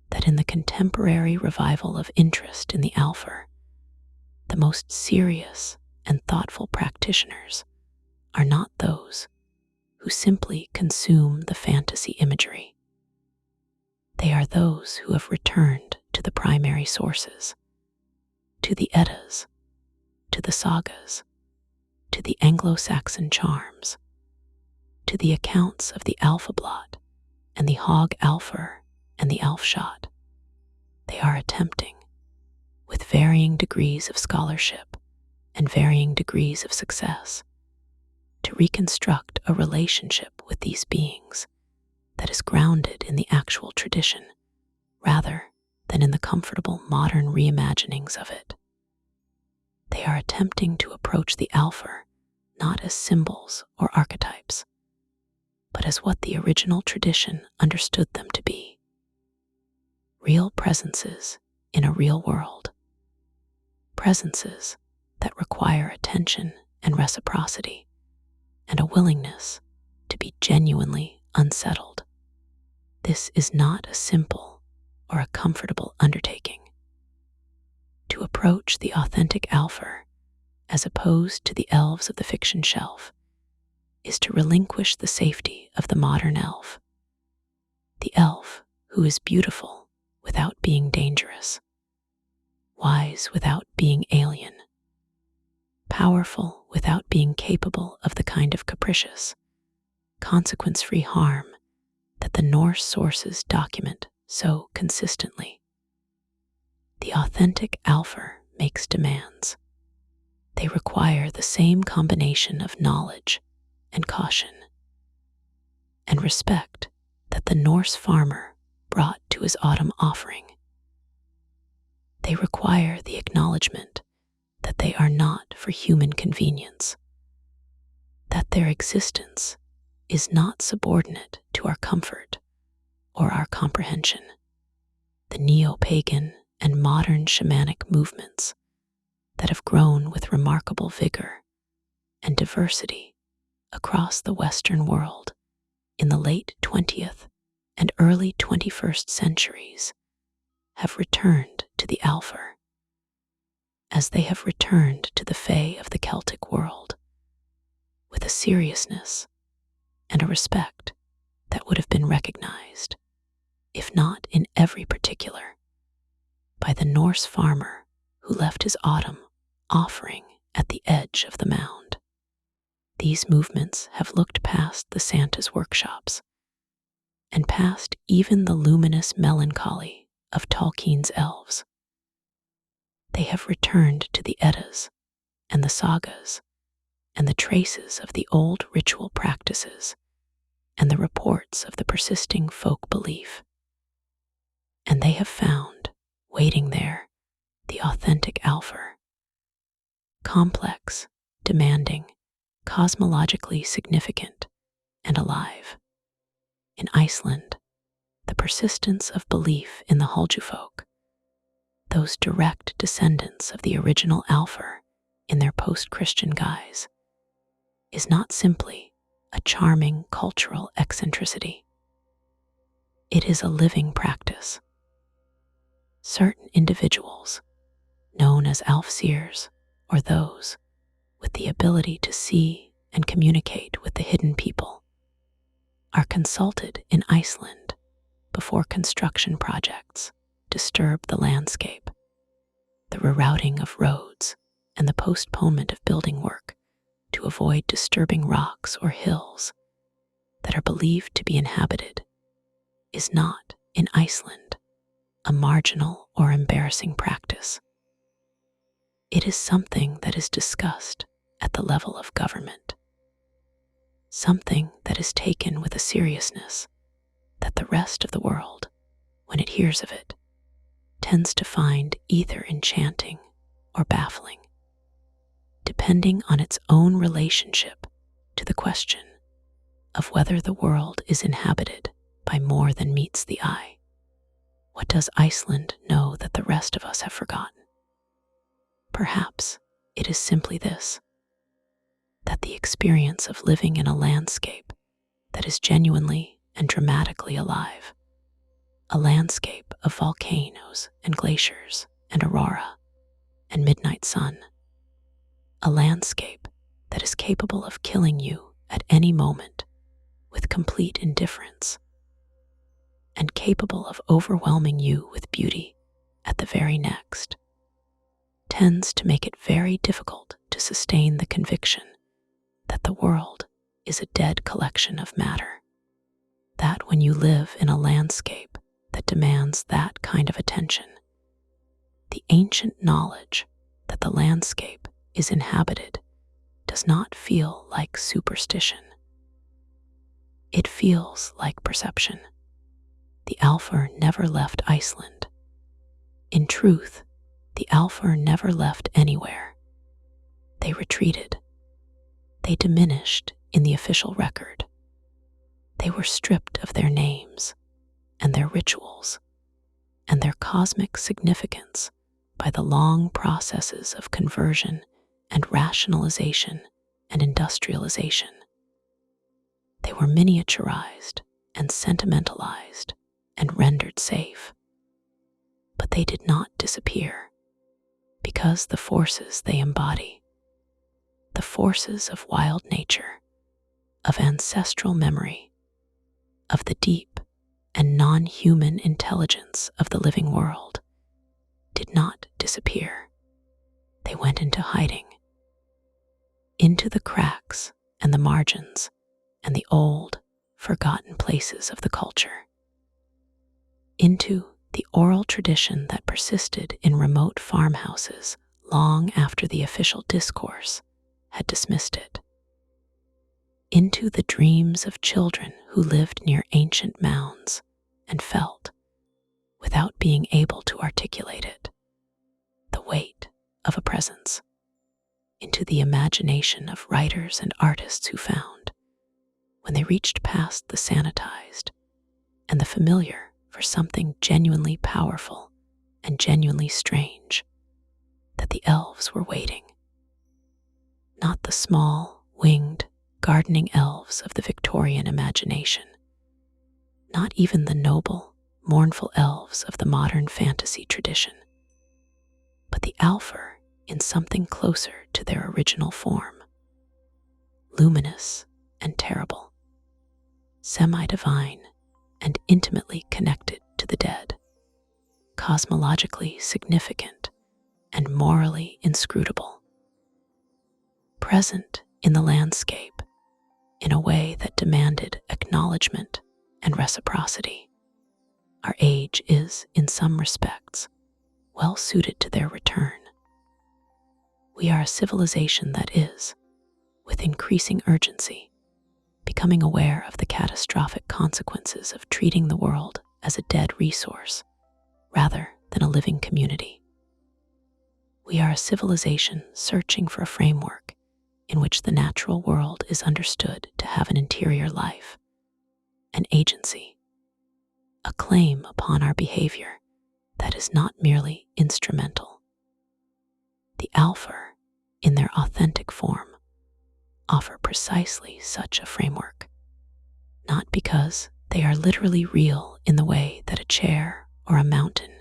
that in the contemporary revival of interest in the Alfar, the most serious and thoughtful practitioners are not those who simply consume the fantasy imagery. They are those who have returned to the primary sources, to the Eddas, to the sagas, to the Anglo-Saxon charms, to the accounts of the Alphablatt and the Hog Alfar and the Alfshot. They are attempting, with varying degrees of scholarship and varying degrees of success, to reconstruct a relationship with these beings that is grounded in the actual tradition rather than in the comfortable modern reimaginings of it. They are attempting to approach the Alfar not as symbols or archetypes, but as what the original tradition understood them to be. Real presences in a real world. Presences that require attention and reciprocity, and a willingness to be genuinely unsettled. This is not a simple or a comfortable undertaking. To approach the authentic Alfar, as opposed to the elves of the fiction shelf, is to relinquish the safety of the modern elf. The elf who is beautiful without being dangerous, wise without being alien, powerful without being capable of the kind of capricious, consequence-free harm that the Norse sources document so consistently. The authentic Alfar makes demands. They require the same combination of knowledge and caution and respect that the Norse farmer brought to his autumn offering. They require the acknowledgement that they are not for human convenience, that their existence is not subordinate to our comfort or our comprehension. The neo-pagan and modern shamanic movements that have grown with remarkable vigor and diversity across the Western world in the late 20th and early 21st centuries have returned to the Alfar, as they have returned to the Fae of the Celtic world, with a seriousness and a respect that would have been recognized, if not in every particular, by the Norse farmer who left his autumn offering at the edge of the mound. These movements have looked past the Santa's workshops and past even the luminous melancholy of Tolkien's elves. They have returned to the Eddas and the sagas and the traces of the old ritual practices and the reports of the persisting folk belief. And they have found, waiting there, the authentic Alfar. Complex, demanding, cosmologically significant, and alive. In Iceland, the persistence of belief in the Huldufólk, those direct descendants of the original Alfar in their post-Christian guise, is not simply a charming cultural eccentricity. It is a living practice. Certain individuals, known as Alfseers, or those with the ability to see and communicate with the hidden people, are consulted in Iceland before construction projects disturb the landscape, the rerouting of roads, and the postponement of building work to avoid disturbing rocks or hills that are believed to be inhabited is not, in Iceland, a marginal or embarrassing practice. It is something that is discussed at the level of government, something that is taken with a seriousness that the rest of the world, when it hears of it, tends to find either enchanting or baffling, depending on its own relationship to the question of whether the world is inhabited by more than meets the eye. What does Iceland know that the rest of us have forgotten? Perhaps it is simply this, that the experience of living in a landscape that is genuinely and dramatically alive, a landscape of volcanoes and glaciers and aurora and midnight sun, a landscape that is capable of killing you at any moment with complete indifference, and capable of overwhelming you with beauty at the very next, tends to make it very difficult to sustain the conviction that the world is a dead collection of matter. That when you live in a landscape that demands that kind of attention, the ancient knowledge that the landscape is inhabited does not feel like superstition. It feels like perception. The Alfar never left Iceland. In truth, the Alfar never left anywhere. They retreated. They diminished in the official record. They were stripped of their names and their rituals and their cosmic significance by the long processes of conversion and rationalization and industrialization. They were miniaturized and sentimentalized and rendered safe. But they did not disappear, because the forces they embody, the forces of wild nature, of ancestral memory, of the deep and non-human intelligence of the living world, did not disappear. They went into hiding, into the cracks and the margins and the old, forgotten places of the culture, into the oral tradition that persisted in remote farmhouses long after the official discourse had dismissed it, into the dreams of children who lived near ancient mounds and felt, without being able to articulate it, the weight of a presence, into the imagination of writers and artists who found, when they reached past the sanitized and the familiar for something genuinely powerful and genuinely strange, that the elves were waiting. Not the small, winged, gardening elves of the Victorian imagination, not even the noble, mournful elves of the modern fantasy tradition, but the Alfar in something closer to their original form, luminous and terrible, semi-divine and intimately connected to the dead, cosmologically significant and morally inscrutable, present in the landscape in a way that demanded acknowledgement and reciprocity. Our age is, in some respects, well suited to their return. We are a civilization that is, with increasing urgency, becoming aware of the catastrophic consequences of treating the world as a dead resource rather than a living community. We are a civilization searching for a framework in which the natural world is understood to have an interior life, an agency, a claim upon our behavior that is not merely instrumental. The Alfar, in their authentic form, offer precisely such a framework, not because they are literally real in the way that a chair or a mountain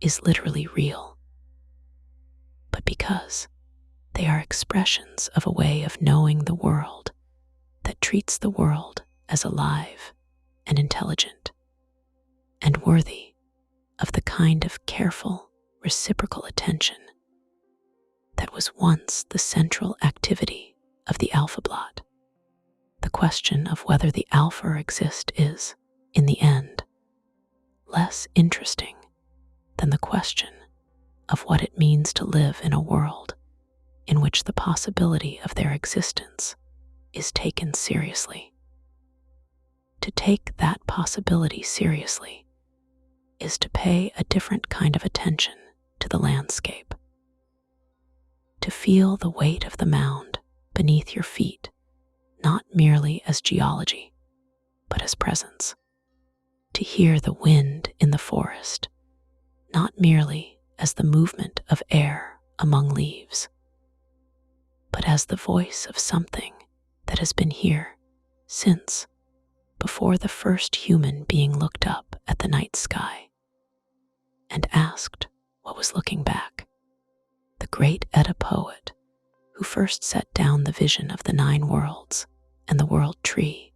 is literally real, but because they are expressions of a way of knowing the world that treats the world as alive and intelligent and worthy of the kind of careful, reciprocal attention that was once the central activity of the alphabet. The question of whether the Alfar exist is, in the end, less interesting than the question of what it means to live in a world in which the possibility of their existence is taken seriously. To take that possibility seriously is to pay a different kind of attention to the landscape, to feel the weight of the mound beneath your feet, not merely as geology, but as presence, to hear the wind in the forest, not merely as the movement of air among leaves, but as the voice of something that has been here since before the first human being looked up at the night sky and asked what was looking back. The great Edda poet who first set down the vision of the 9 worlds and the world tree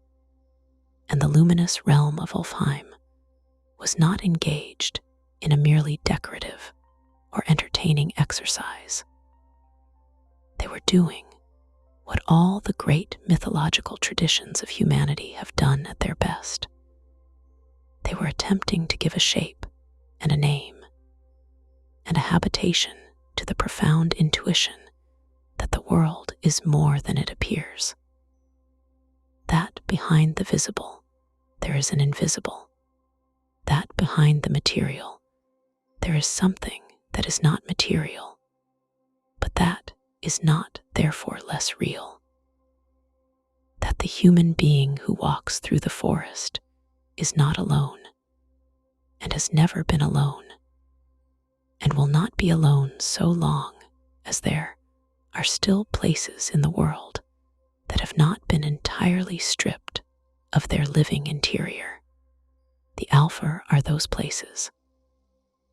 and the luminous realm of Alfheim was not engaged in a merely decorative or entertaining exercise. They were doing what all the great mythological traditions of humanity have done at their best. They were attempting to give a shape and a name and a habitation to the profound intuition that the world is more than it appears, that behind the visible there is an invisible, that behind the material there is something that is not material, but that is not therefore less real, that the human being who walks through the forest is not alone and has never been alone and will not be alone so long as there are still places in the world that have not been entirely stripped of their living interior. The Alfar are those places.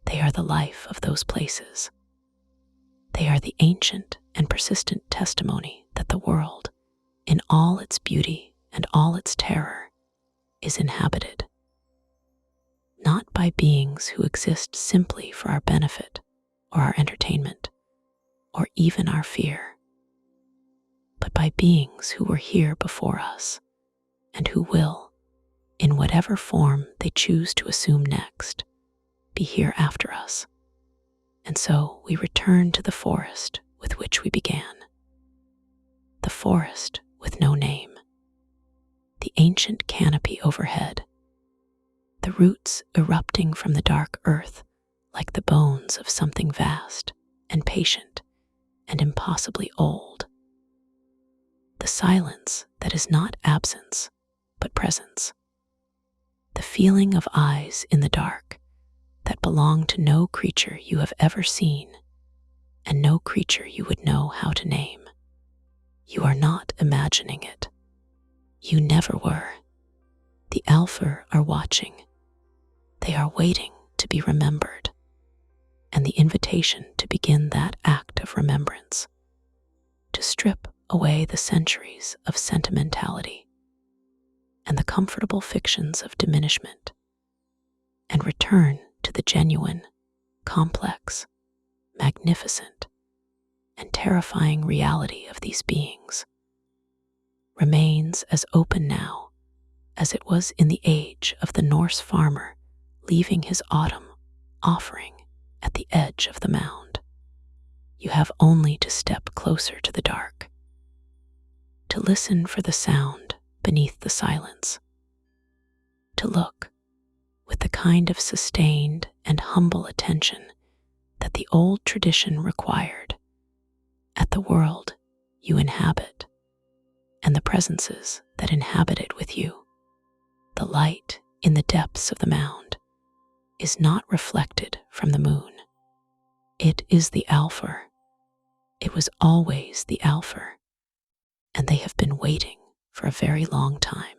They are the life of those places. They are the ancient and persistent testimony that the world, in all its beauty and all its terror, is inhabited, not by beings who exist simply for our benefit or our entertainment, or even our fear, but by beings who were here before us and who will, in whatever form they choose to assume next, be here after us. And so we return to the forest with which we began, the forest with no name, the ancient canopy overhead, the roots erupting from the dark earth like the bones of something vast and patient and impossibly old, the silence that is not absence but presence, the feeling of eyes in the dark that belong to no creature you have ever seen and no creature you would know how to name. You are not imagining it. You never were. The Alfar are watching. They are waiting to be remembered, and the invitation to begin that act of remembrance, to strip away the centuries of sentimentality and the comfortable fictions of diminishment, and return to the genuine, complex, magnificent, and terrifying reality of these beings, remains as open now as it was in the age of the Norse farmer leaving his autumn offering at the edge of the mound. You have only to step closer to the dark, to listen for the sound beneath the silence, to look with the kind of sustained and humble attention that the old tradition required at the world you inhabit and the presences that inhabit it with you. The light in the depths of the mound is not reflected from the moon. It is the Alfar. It was always the Alfar, and they have been waiting for a very long time.